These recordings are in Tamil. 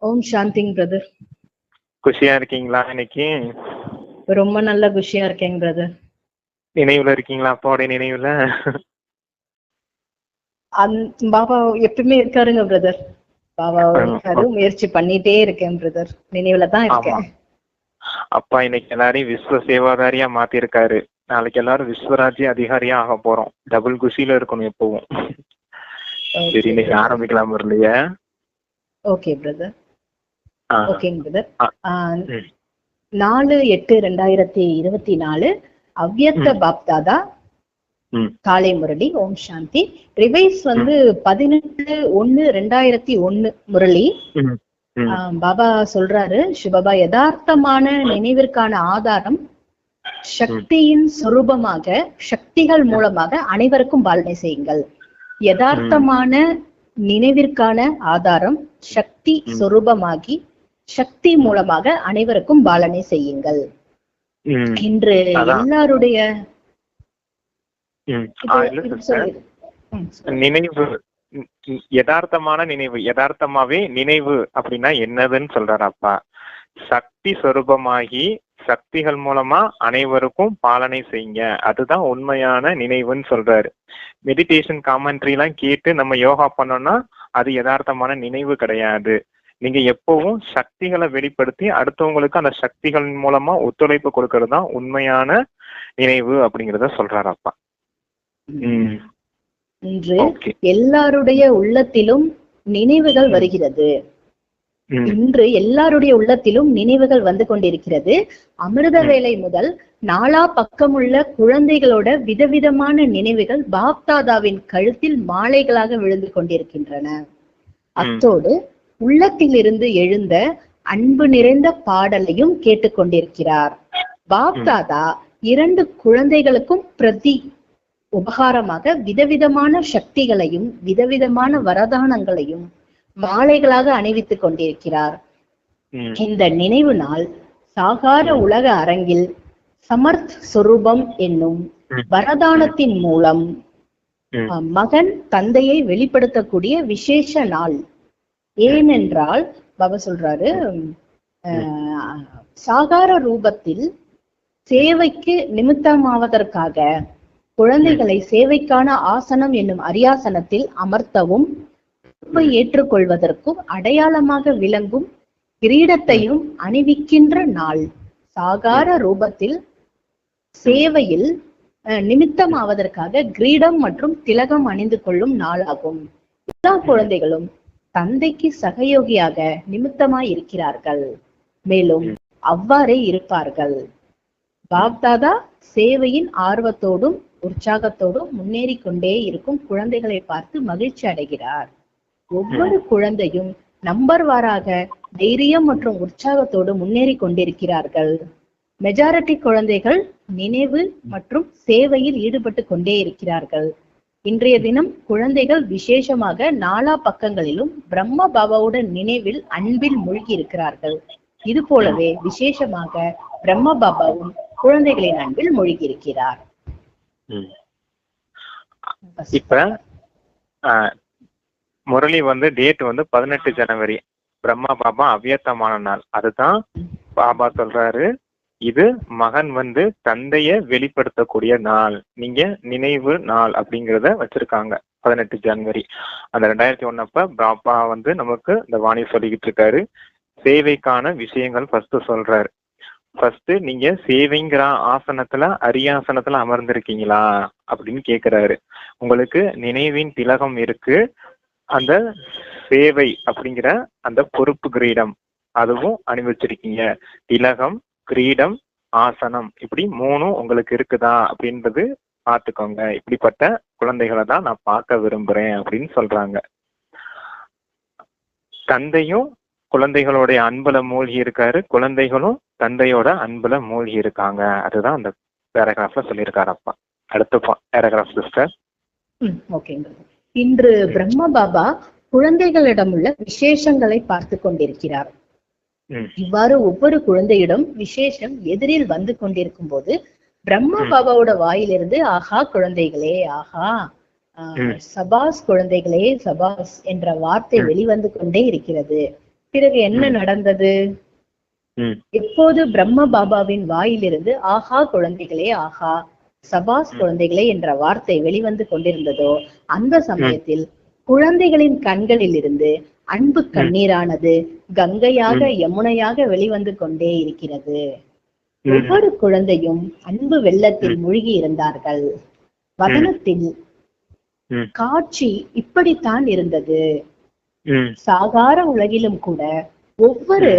ஓம் சாந்திங் பிரதர். குஷியா இருக்கீங்களா இன்னைக்கு? ரொம்ப நல்ல குஷியா இருக்கேங்க பிரதர். நினைவுல இருக்கீங்களா அப்பாவோட நினைவுல? பாபா எப்பவுமே இருக்காருங்க பிரதர். பாபா இருக்காரு, முயற்சி பண்ணிட்டே இருக்கேன் பிரதர். நினைவுல தான் இருக்கேன். அப்பா இன்னைக்கு எல்லாரையும் விஸ்வ சேவாதாரியா மாத்திருக்காரு. நாளைக்கு எல்லாரும் விஸ்வராஜ்ய அதிகாரியா ஆக போறோம். டபுள் குஷியில இருக்கணும் எப்பவும். சரி, இன்னைக்கு ஆரம்பிக்கலாம் இல்லையா? Okay brother. ஓகேங்க பிரதர். 4/8/2024 அவ்யக்த பாப்தாதா காலை முரளி. ஓம் சாந்தி. ரிவைஸ் 18/1/2001 முரளி. பாபா சொல்றாரு, சிவபாபா, யதார்த்தமான நினைவிற்கான ஆதாரம் சக்தியின் சொரூபமாக, சக்திகள் மூலமாக அனைவருக்கும் பாலனை செய்யுங்கள். யதார்த்தமான நினைவிற்கான ஆதாரம் சக்தி சொரூபமாகி சக்தி மூலமாக அனைவருக்கும் பாலனை செய்யுங்கள். இன்று எல்லாருடைய நினைவு, யதார்த்தமான நினைவு, யதார்த்தமாவே நினைவு அப்படின்னா என்னதுன்னு சொல்றாரு அப்பா. சக்தி சொரூபமாகி சக்திகள் மூலமா அனைவருக்கும் பாலனை செய்யுங்க, அதுதான் உண்மையான நினைவுன்னு சொல்றாரு. மெடிடேஷன் காமெண்ட்ரி எல்லாம் கேட்டு நம்ம யோகா பண்ணோம்னா அது யதார்த்தமான நினைவு கிடையாது. நீங்க எப்பவும் சக்திகளை வெளிப்படுத்தி அடுத்தவங்களுக்கு அந்த சக்திகள் மூலமா ஒத்துழைப்பு கொடுக்கறது தான் உண்மையான நினைவு அப்படிங்கிறத சொல்றாரு அப்பா. இன்று எல்லாருடைய உள்ளத்திலும் நினைவுகள் வருகிறது. இன்று எல்லாருடைய உள்ளத்திலும் நினைவுகள் வந்து கொண்டிருக்கிறது. அமிர்த வேளை முதல் நாலா பக்கமுள்ள குழந்தைகளோட விதவிதமான நினைவுகள் பாப்தாதாவின் கழுத்தில் மாலைகளாக விழுந்து கொண்டிருக்கின்றன. அத்தோடு உள்ளத்திலிருந்து எழுந்த அன்பு நிறைந்த பாடலையும் கேட்டுக்கொண்டிருக்கிறார். பாப்தாதா 2 குழந்தைகளுக்கும் பிரதி உபகாரமாக விதவிதமான சக்திகளையும் விதவிதமான வரதானங்களையும் மாலைகளாக அணிவித்துக் கொண்டிருக்கிறார். இந்த நினைவு நாள் சாகார உலக அரங்கில் சமர்த் சொரூபம் என்னும் வரதானத்தின் மூலம் மகன் தந்தையை வெளிப்படுத்தக்கூடிய விசேஷ நாள். ஏனென்றால் பாபா சொல்றாரு, சாகார ரூபத்தில் சேவைக்கு நிமித்தமாவதற்காக குழந்தைகளை சேவைக்கான ஆசனம் என்னும் அரியாசனத்தில் அமர்த்தவும் ஏற்றுக்கொள்வதற்கும் அடையாளமாக விளங்கும் கிரீடத்தையும் அணிவிக்கின்ற நாள். சாகார ரூபத்தில் சேவையில் நிமித்தமாவதற்காக கிரீடம் மற்றும் திலகம் அணிந்து கொள்ளும் நாளாகும். எல்லா குழந்தைகளும் தந்தைக்கு சகயோகியாக நிமித்தமாய் இருக்கிறார்கள், மேலும் அவ்வாறே இருப்பார்கள். பாப்தாதா சேவையின் ஆர்வத்தோடும் உற்சாகத்தோடும் முன்னேறி கொண்டே இருக்கும் குழந்தைகளை பார்த்து மகிழ்ச்சி அடைகிறார். ஒவ்வொரு குழந்தையும் நம்பர் வாராக தைரியம் மற்றும் உற்சாகத்தோடு முன்னேறி கொண்டிருக்கிறார்கள். மெஜாரிட்டி குழந்தைகள் நினைவு மற்றும் சேவையில் ஈடுபட்டு கொண்டே இருக்கிறார்கள். இன்றைய தினம் குழந்தைகள் விசேஷமாக நாலா பக்கங்களிலும் பிரம்ம பாபாவுடன் நினைவில் அன்பில் மூழ்கி இருக்கிறார்கள். இது போலவே விசேஷமாக பிரம்ம பாபாவும் குழந்தைகளின் அன்பில் மூழ்கி இருக்கிறார். இப்ப முரளி டேட் 18 ஜனவரி பிரம்மா பாபா அவ்யத்தமான நாள். அதுதான் பாபா சொல்றாரு, இது மகன் தந்தைய வெளிப்படுத்தக்கூடிய நாள், நீங்க நினைவு நாள் அப்படிங்கிறத வச்சிருக்காங்க 18 ஜனவரி. அந்த 2001 அப்ப பாபா நமக்கு இந்த வாணி சொல்லிக்கிட்டு இருக்காரு. சேவைக்கான விஷயங்கள் ஃபர்ஸ்ட் சொல்றாரு. ஃபர்ஸ்ட் நீங்க சேவைங்கிற ஆசனத்துல அரியாசனத்துல அமர்ந்திருக்கீங்களா அப்படின்னு கேக்குறாரு. உங்களுக்கு நினைவின் திலகம் இருக்கு, அந்த சேவை அப்படிங்கிற அந்த பொறுப்பு கிரீடம் அதுவும் அணிவிச்சிருக்கீங்க. திலகம், கிரீடம், ஆசனம் இப்படி 3 உங்களுக்கு இருக்குதா அப்படின்றது பார்த்துக்கோங்க. இப்படிப்பட்ட குழந்தைகளை தான் நான் பார்க்க விரும்புறேன் அப்படின்னு சொல்றாங்க. தந்தையும் குழந்தைகளுடைய அன்புல மூழ்கி இருக்காரு, குழந்தைகளும் தந்தையோட அன்புல மூழ்கி இருக்காங்க. அதுதான் அந்த பேராகிராஃப்ல சொல்லியிருக்காரு அப்பா. அடுத்த பேராகிராஃப் சிஸ்டர். இன்று பிரம்ம பாபா குழந்தைகளிடம் உள்ள விசேஷங்களை பார்த்து கொண்டிருக்கிறார். இவ்வாறு ஒவ்வொரு குழந்தையிடம் விசேஷம் எதிரில் வந்து கொண்டிருக்கும் போது பிரம்ம பாபாவோட வாயிலிருந்து ஆஹா குழந்தைகளே, ஆஹா சபாஸ் குழந்தைகளே, சபாஸ் என்ற வார்த்தை வெளிவந்து கொண்டே இருக்கிறது. பிறகு என்ன நடந்தது? எப்போது பிரம்ம பாபாவின் வாயிலிருந்து ஆஹா குழந்தைகளே ஆஹா, சபாஸ் குழந்தைகளே என்ற வார்த்தை வெளிவந்து கொண்டிருந்ததோ அந்த சமயத்தில் குழந்தைகளின் கண்களில் இருந்து அன்பு கண்ணீரானது கங்கையாக யமுனையாக வெளிவந்து கொண்டே இருக்கிறது. ஒவ்வொரு குழந்தையும் அன்பு வெள்ளத்தில் மூழ்கி இருந்தார்கள். வதனத்தில் காட்சி இப்படித்தான் இருந்தது. சாகார உலகிலும் கூட ஒவ்வொரு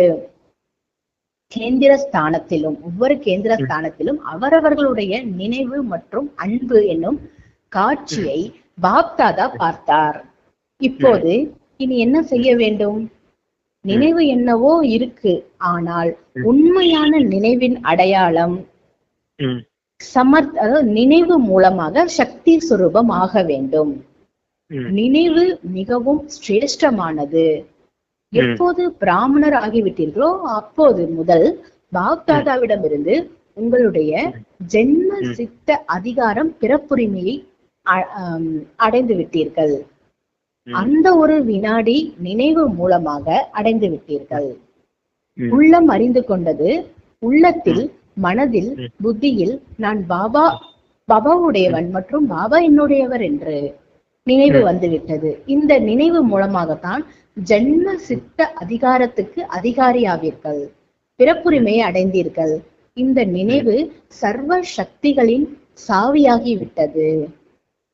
கேந்திர ஸ்தானத்திலும் அவரவர்களுடைய நினைவு மற்றும் அன்பு என்னும் காட்சியை பாப்தாதா பார்த்தார். இப்போது இனி என்ன செய்ய வேண்டும்? நினைவு என்னவோ இருக்கு, ஆனால் உண்மையான நினைவின் அடையாளம் அதாவது நினைவு மூலமாக சக்தி சுரூபம் ஆக வேண்டும். நினைவு மிகவும் சிரேஷ்டமானது. எப்போது பிராமணர் ஆகிவிட்டீர்களோ அப்போது முதல் பாப்தாதாவிடமிருந்து உங்களுடைய ஜென்ம சித்த அதிகாரம் பிறப்புரிமையை அடைந்து விட்டீர்கள். அந்த ஒரு வினாடி நினைவு மூலமாக அடைந்து விட்டீர்கள். உள்ளம் அறிந்து கொண்டது, உள்ளத்தில் மனதில் புத்தியில் நான் பாபாவுடையவன் மற்றும் பாபா என்னுடையவர் என்று நினைவு வந்துவிட்டது. இந்த நினைவு மூலமாகத்தான் ஜென்ம சித்த அதிகாரத்துக்கு அதிகாரியாவீர்கள், பிறப்புரிமையை அடைந்தீர்கள். இந்த நினைவு சர்வ சக்திகளின் சாவியாகிவிட்டது.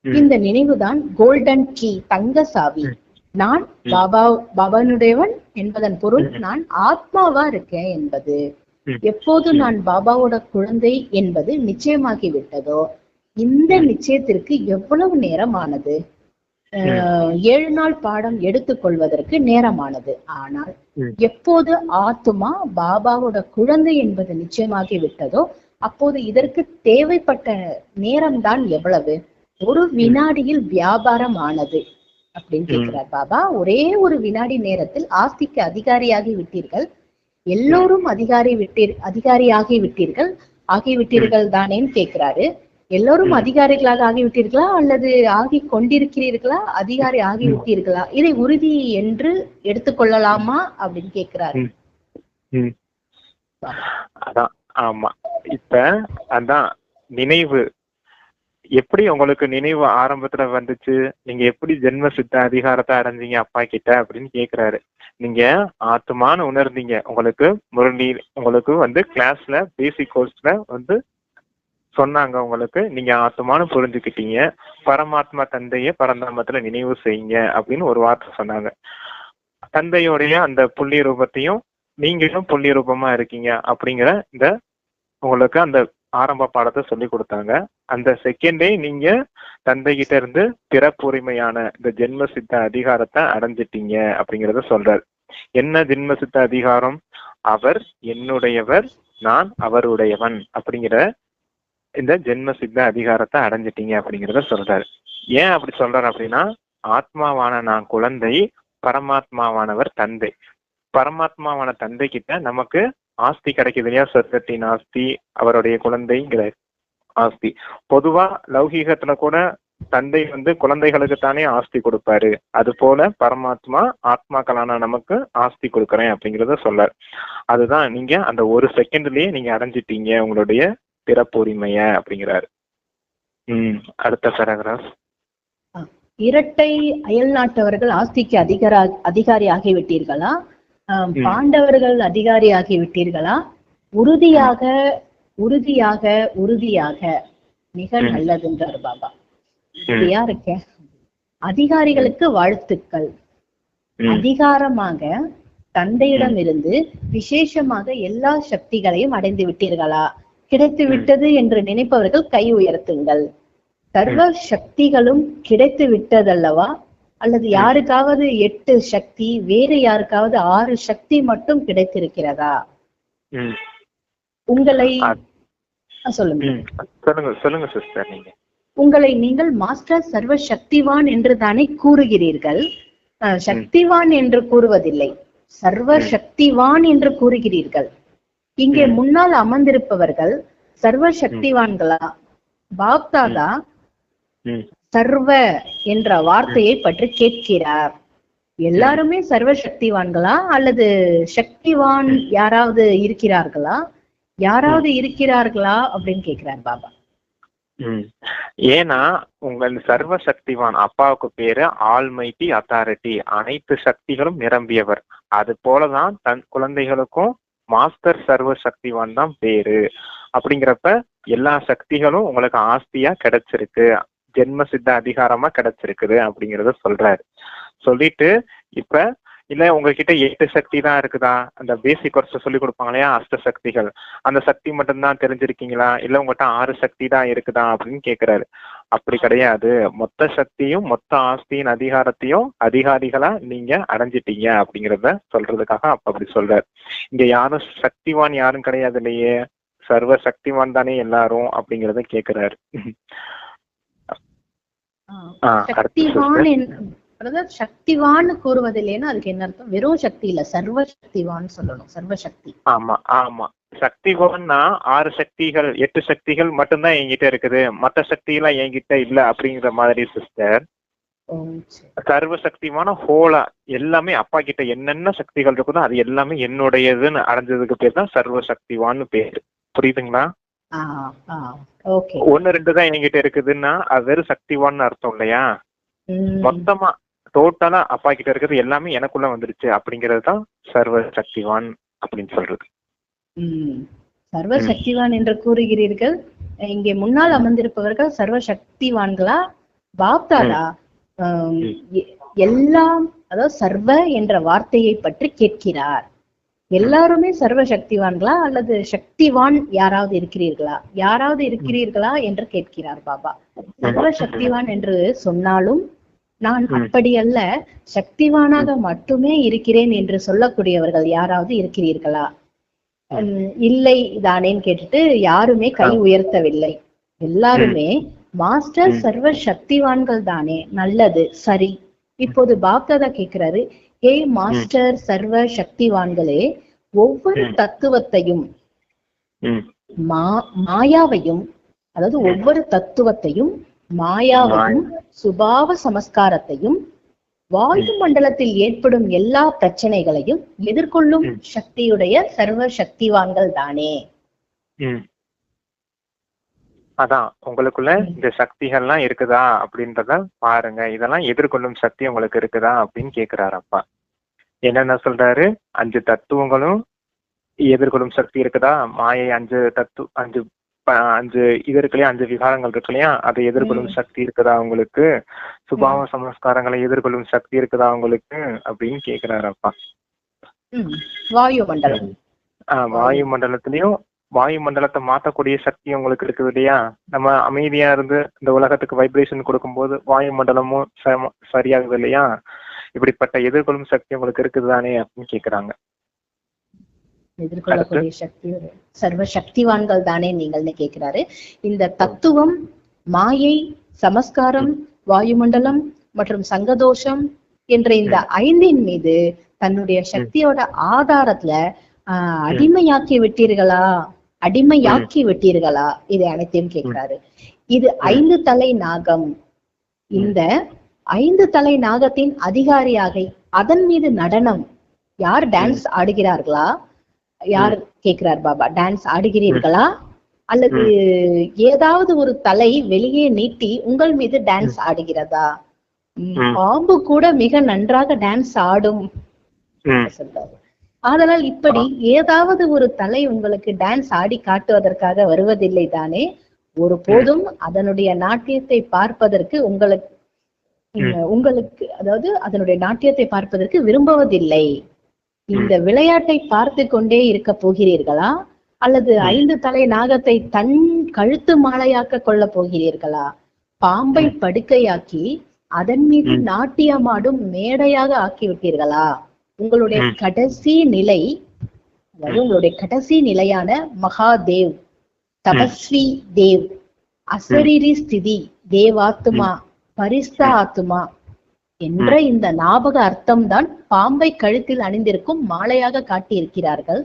இந்த நினைவுதான் கோல்டன் கீ, தங்க சாவி. நான் பாபானுடையவன் என்பதன் பொருள் நான் ஆத்மாவா இருக்கேன் என்பது. எப்போது நான் பாபாவோட குழந்தை என்பது நிச்சயமாகி விட்டதோ இந்த நிச்சயத்திற்கு எவ்வளவு நேரமானது? 7 நாள் பாடம் எடுத்துக்கொள்வதற்கு நேரமானது. ஆனால் எப்போது ஆத்மா பாபாவோட குழந்தை என்பது நிச்சயமாகி விட்டதோ அப்போது இதற்கு தேவைப்பட்ட நேரம்தான் எவ்வளவு? ஒரு வினாடியில் வியாபாரம் ஆனது அப்படின்னு கேட்கிறார் பாபா. ஒரே ஒரு வினாடி நேரத்தில் ஆஸ்திக்கு அதிகாரியாகி விட்டீர்கள். எல்லோரும் ஆகிவிட்டீர்கள் தானேன்னு கேட்கிறாரு. எல்லோரும் அதிகாரிகளாக ஆகிவிட்டீர்களா அல்லது ஆகி கொண்டிருக்கிறீர்களா, அதிகாரி ஆகிவிட்டீர்களா, இதை உறுதி என்று எடுத்துக்கொள்ளலாமா அப்படின்னு கேட்கிறாரு. அதான் ஆமா. இப்ப அதான் நினைவு எப்படி உங்களுக்கு நினைவு ஆரம்பத்துல வந்துச்சு, நீங்க எப்படி ஜென்ம சித்த அதிகாரத்தை அடைஞ்சீங்க அப்பா கிட்ட அப்படின்னு கேக்குறாரு. நீங்க ஆத்மான்னு உணர்ந்தீங்க. உங்களுக்கு வந்து கிளாஸ்ல பேசிக் கோர்ஸ்ல வந்து சொன்னாங்க, உங்களுக்கு நீங்க ஆத்மான்னு புரிஞ்சுக்கிட்டீங்க. பரமாத்மா தந்தைய பரந்தாமத்துல நினைவு செய்யுங்க அப்படின்னு ஒரு வார்த்தை சொன்னாங்க. தந்தையோடைய அந்த புள்ளி ரூபத்தையும் நீங்களும் புள்ளி ரூபமா இருக்கீங்க அப்படிங்கிற இந்த உங்களுக்கு அந்த ஆரம்ப பாடத்தை சொல்லி கொடுத்தாங்க. அந்த செகண்டே நீங்க தந்தை கிட்ட இருந்து பிறப்புரிமையான இந்த ஜென்ம சித்த அதிகாரத்தை அடைஞ்சிட்டீங்க அப்படிங்கிறத சொல்றாரு. என்ன ஜென்ம சித்த அதிகாரம்? அவர் என்னுடையவர், நான் அவருடையவன் அப்படிங்கிற இந்த ஜென்ம சித்த அதிகாரத்தை அடைஞ்சிட்டீங்க அப்படிங்கிறத சொல்றாரு. ஏன் அப்படி சொல்றாரு அப்படின்னா, ஆத்மாவான நான் குழந்தை, பரமாத்மாவானவர் தந்தை. பரமாத்மாவான தந்தை கிட்ட நமக்கு ஆஸ்தி கிடைக்குது இல்லையா? சொர்க்கத்தின் ஆஸ்தி, அவருடைய குழந்தைங்கிற ஆஸ்தி. பொதுவா லௌகீகத்துல கூட தந்தை வந்து குழந்தைகளுக்கு தானே ஆஸ்தி கொடுப்பாரு. அது போல பரமாத்மா ஆத்மாக்களான நமக்கு ஆஸ்தி கொடுக்குறேன் அப்படிங்கிறத சொல்றாரு. அதுதான் நீங்க அந்த ஒரு செகண்ட்லயே நீங்க அடைஞ்சிட்டீங்க உங்களுடைய பிறப்புரிமைய அப்படிங்கிறாரு. அடுத்த பேராகிராஃப். இரட்டை அயல் நாட்டவர்கள் ஆஸ்திக்கு அதிகாரி ஆகிவிட்டீர்களா? பாண்டவர்கள் அதிகாரி ஆகிவிட்டீர்களா? உறுதியாக உறுதியாக உறுதியாக மிக நல்லதுன்றார் பாபா. உறுதியா இருக்கேன். அதிகாரிகளுக்கு வாழ்த்துக்கள். அதிகாரமாக தந்தையிடம் இருந்து விசேஷமாக எல்லா சக்திகளையும் அடைந்து விட்டீர்களா? கிடைத்து விட்டது என்று நினைப்பவர்கள் கை உயர்த்துங்கள். சர்வ சக்திகளும் கிடைத்து விட்டதல்லவா? அல்லது யாருக்காவது 8 சக்தி, வேறு யாருக்காவது 6 சக்தி மட்டும் கிடைத்திருக்கிறதா? உங்களை சொல்லுங்க சிஸ்டர். நீங்க உங்களை நீங்கள் மாஸ்டர் சர்வ சக்திவான் என்று தானே கூறுகிறீர்கள். சக்திவான் என்று கூறுவதில்லை, சர்வ சக்திவான் என்று கூறுகிறீர்கள். இங்கே முன்னால் அமர்ந்திருப்பவர்கள் சர்வ சக்திவான்களா? பாப்தாதா சர்வ என்ற வார்த்தையை பற்றி கேட்கிறார். எல்லாருமே சர்வ சக்திவான்களா அல்லது சக்திவான் யாராவது இருக்கிறார்களா, யாராவது இருக்கிறார்களா அப்படின்னு கேக்குறார் பாபா. ஏன்னா உங்கள் சர்வ சக்திவான் அப்பாவுக்கு பேரு ஆல்மைட்டி அத்தாரிட்டி, அனைத்து சக்திகளும் நிரம்பியவர். அது போலதான் தன் குழந்தைகளுக்கும் மாஸ்டர் சர்வ சக்திவான் தான் பேரு. அப்படிங்கிறப்ப எல்லா சக்திகளும் உங்களுக்கு ஆஸ்தியா கிடைச்சிருக்கு, ஜென்ம சித்த அதிகாரமா கிடைச்சிருக்குது அப்படிங்கறத சொல்றாரு. சொல்லிட்டு இப்ப இல்ல உங்ககிட்ட 8 சக்தி தான் இருக்குதா, அந்த பேசிக் கோர்ஸ் சொல்லி கொடுப்பாங்க இல்லையா அஷ்ட சக்திகள், அந்த சக்தி மட்டும்தான் தெரிஞ்சிருக்கீங்களா, இல்ல உங்ககிட்ட 6 சக்தி தான் இருக்குதா அப்படின்னு கேக்குறாரு. அப்படி கிடையாது, மொத்த சக்தியும் மொத்த ஆஸ்தியின் அதிகாரத்தையும் அதிகாரிகளா நீங்க அடைஞ்சிட்டீங்க அப்படிங்கிறத சொல்றதுக்காக அப்படி சொல்றாரு. இங்க யாரும் சக்திவான் யாரும் கிடையாது இல்லையே, சர்வ சக்திவான் தானே எல்லாரும் அப்படிங்கறத கேக்குறாரு. சக்திவான் கூறுவதில்லைன்னா அதுக்கு என்ன அர்த்தம்? வெறும் சக்தி இல்ல, சர்வ சக்திவான் சொல்லணும். சர்வ சக்தி. ஆமா ஆமா, சக்திவான்னா 6 சக்திகள் 8 சக்திகள் மட்டும்தான் என்கிட்ட இருக்குது, மற்ற சக்தி எல்லாம் என்கிட்ட இல்ல அப்படிங்கிற மாதிரி சிஸ்டர். சர்வ சக்திவான ஹோலா எல்லாமே அப்பா கிட்ட என்னென்ன சக்திகள் இருக்குதோ அது எல்லாமே என்னுடையதுன்னு அடைஞ்சதுக்கு பேர் தான் சர்வ சக்திவான்னு பேரு. புரியுதுங்களா? 1 2 தான் என்கிட்ட இருக்குதுன்னா அது வெறும் சக்திவான்னு அர்த்தம் இல்லையா. மொத்தமா டோட்டலா அப்பா கிட்ட இருக்கிறது எல்லாமே எனக்குள்ள வந்துருச்சு அப்படிங்கிறது தான் சர்வ சக்திவான் அப்படின்னு சொல்றது. சர்வ சக்திவான் என்று கூறுகிறீர்கள். இங்கே முன்னால் அமர்ந்திருப்பவர்கள் சர்வ சக்திவான்களா? பாப்தாதா எல்லாம், அதாவது சர்வ என்ற வார்த்தையை பற்றி கேட்கிறார். எல்லாருமே சர்வ சக்திவான்களா அல்லது சக்திவான் யாராவது இருக்கிறீர்களா என்று கேட்கிறார் பாபா. சர்வ சக்திவான் என்று சொன்னாலும் நான் அப்படி அல்ல, சக்திவானாக மட்டுமே இருக்கிறேன் என்று சொல்லக்கூடியவர்கள் யாராவது இருக்கிறீர்களா? இல்லை தானேன்னு கேட்டுட்டு யாருமே கை உயர்த்தவில்லை. எல்லாருமே மாஸ்டர் சர்வ சக்திவான்கள் தானே. நல்லது, சரி. இப்போது பாப்தாதா கேட்கிறாரு, ஹே மாஸ்டர் சர்வ சக்திவான்களே, ஒவ்வொரு தத்துவத்தையும் மாயாவையும், அதாவது ஒவ்வொரு தத்துவத்தையும் மாயாவையும் சுபாவ சமஸ்காரத்தையும் வாயு மண்டலத்தில் ஏற்படும் எல்லா பிரச்சனைகளையும் எதிர்கொள்ளும் சக்தியுடைய சர்வ சக்திவான்கள் தானே. அதான் உங்களுக்குள்ள இந்த சக்திகள்லாம் இருக்குதா அப்படின்றத பாருங்க, இதெல்லாம் எதிர்கொள்ளும் சக்தி உங்களுக்கு இருக்குதா அப்படின்னு கேக்குறாரு அப்பா. என்னென்ன சொல்றாரு? 5 தத்துவங்களும் எதிர்கொள்ளும் சக்தி இருக்குதா, மாயை 5 இது இருக்கு இல்லையா, 5 விகாரங்கள் இருக்கு இல்லையா, அதை எதிர்கொள்ளும் சக்தி இருக்குதா உங்களுக்கு, சுபாவ சமஸ்காரங்களை எதிர்கொள்ளும் சக்தி இருக்குதா உங்களுக்கு அப்படின்னு கேக்குறாரு அப்பா. வாயு மண்டலம், வாயு மண்டலத்திலயும் வாயு மண்டலத்தை மாற்றக்கூடிய சக்தி உங்களுக்கு இருக்குது இல்லையா. நம்ம அமைதியா இருந்து இந்த உலகத்துக்கு வைப்ரேஷன் கொடுக்கும்போது வாயு மண்டலமும் சரியாகுது இல்லையா. இப்படிப்பட்ட எதிர்கொள்ளும் சக்தி உங்களுக்கு இருக்குது தானே அப்படின்னு கேக்குறாங்க. எதிர்கொள்ளக்கூடிய சக்தி சர்வ சக்திவான்கள் தானே நீங்கள்னு கேட்கிறாரு. இந்த தத்துவம், மாயை, சமஸ்காரம், வாயுமண்டலம் மற்றும் சங்கதோஷம் என்ற இந்த 5 மீது தன்னுடைய சக்தியோட ஆதாரத்துல அடிமையாக்கி விட்டீர்களா இது அனைத்தையும் கேட்கிறாரு. இது 5 தலை நாகம். இந்த 5 தலை நாகத்தின் அதிகாரியாக அதன் மீது நடனம் யார் டான்ஸ் ஆடுகிறார்களா? யார் கேட்கிறார் பாபா. டான்ஸ் ஆடுகிறீர்களா அல்லது ஏதாவது ஒரு தலை வெளியே நீட்டி உங்கள் மீது டான்ஸ் ஆடுகிறதா? பாம்பு கூட மிக நன்றாக டான்ஸ் ஆடும் சொல்றாரு. ஆதலால் இப்படி ஏதாவது ஒரு தலை உங்களுக்கு டான்ஸ் ஆடி காட்டுவதற்காக வருவதில்லை தானே. ஒரு போதும் அதனுடைய நாட்டியத்தை பார்ப்பதற்கு உங்களுக்கு அதாவது அதனுடைய நாட்டியத்தை பார்ப்பதற்கு விரும்புவதில்லை. இந்த விளையாட்டை பார்த்து கொண்டே இருக்க போகிறீர்களா அல்லது 5 தலை நாகத்தை தன் கழுத்து மாலையாக்க கொள்ள போகிறீர்களா? பாம்பை படுக்கையாக்கி அதன் மீது நாட்டியமாடும் மேடையாக ஆக்கிவிட்டீர்களா? உங்களுடைய கடைசி நிலை, அதாவது உங்களுடைய கடைசி நிலையான மகாதேவ், தபஸ்வி தேவ், அசரீரி ஸ்திதி, தேவாத்மா, பரிஸ்த ஆத்மா என்ற இந்த ஞாபக அர்த்தம் தான் பாம்பை கழுத்தில் அணிந்திருக்கும் மாலையாக காட்டியிருக்கிறார்கள்.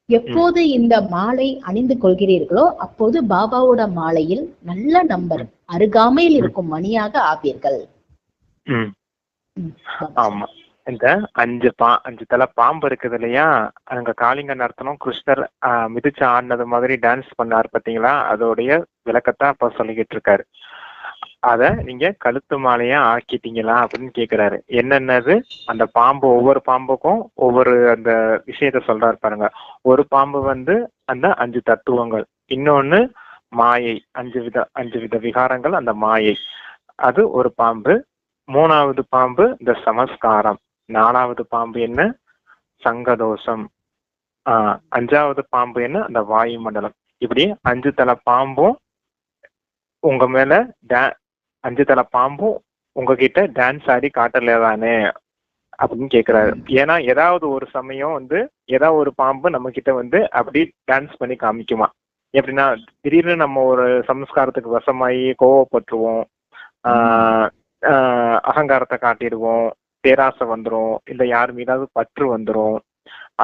எப்போது இந்த மாலை அணிந்து கொள்கிறீர்களோ அப்போது பாபாவோட மாலையில் நல்ல நம்பர் அருகாமையில் இருக்கும் மணியாக ஆவீர்கள். ஆமா, இந்த அஞ்சு தலை பாம்பு இருக்குது இல்லையா, அங்க காளிங்க நர்த்தனம் கிருஷ்ணர் மிதிச்சு ஆடினது மாதிரி டான்ஸ் பண்ணாரு பாத்தீங்களா, அதோடைய விளக்கத்தான் அப்ப சொல்லிக்கிட்டு இருக்காரு. அத நீங்க கழுத்து மாலையா ஆக்கிட்டீங்களா அப்படின்னு கேக்குறாரு. என்னென்னது அந்த பாம்பு, ஒவ்வொரு பாம்புக்கும் ஒவ்வொரு அந்த விஷயத்த சொல்றாரு பாருங்க. ஒரு பாம்பு வந்து அந்த 5 தத்துவங்கள், இன்னொன்னு மாயை, 5 வித விகாரங்கள், அந்த மாயை அது ஒரு பாம்பு. 3வது பாம்பு இந்த சமஸ்காரம். 4வது பாம்பு என்ன, சங்கதோஷம். 5வது பாம்பு என்ன, அந்த வாயு மண்டலம். இப்படி 5 தலை பாம்பும் உங்க மேல 5 தலை பாம்பும் உங்ககிட்ட டான்ஸ் ஆடி காட்டலையாதானே அப்படின்னு கேக்குறாரு. ஏன்னா ஏதாவது ஒரு சமயம் வந்து ஏதாவது ஒரு பாம்பு நம்ம கிட்ட வந்து அப்படி டான்ஸ் பண்ணி காமிக்குமா. எப்படின்னா திடீர்னு நம்ம ஒரு சம்ஸ்காரத்துக்கு வசமாயி கோவப்பட்டுருவோம், அகங்காரத்தை காட்டிடுவோம், பேராசை வந்துடும், இல்ல யார் மீதாவது பற்று வந்துடும்.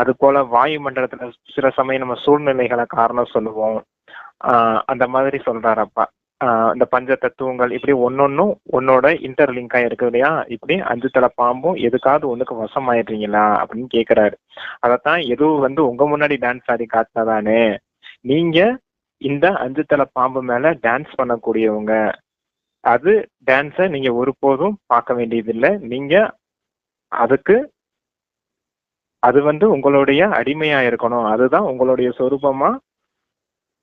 அது போல வாயு மண்டலத்துல சில சமயம் நம்ம சூழ்நிலைகளை காரணம் சொல்லுவோம். அந்த மாதிரி சொல்றாரப்பா. இந்த பஞ்ச தத்துவங்கள் இப்படி ஒன்னொன்னும் உன்னோட இன்டர்லிங்கா இருக்கு இல்லையா, இப்படி 5 தலை பாம்பும் எதுக்காவது ஒண்ணுக்கு வசம் ஆயிடுறீங்களா அப்படின்னு கேக்குறாரு. அதத்தான் எதுவும் வந்து உங்க முன்னாடி டான்ஸ் ஆடி காட்டினாதானே, நீங்க இந்த 5 தலை பாம்பு மேல டான்ஸ் பண்ணக்கூடியவங்க. அது டான்ஸை நீங்க ஒருபோதும் பார்க்க வேண்டியதில்லை. நீங்க அதுக்கு அது வந்து உங்களுடைய அடிமையா இருக்கணும். அதுதான் உங்களுடைய சொரூபமா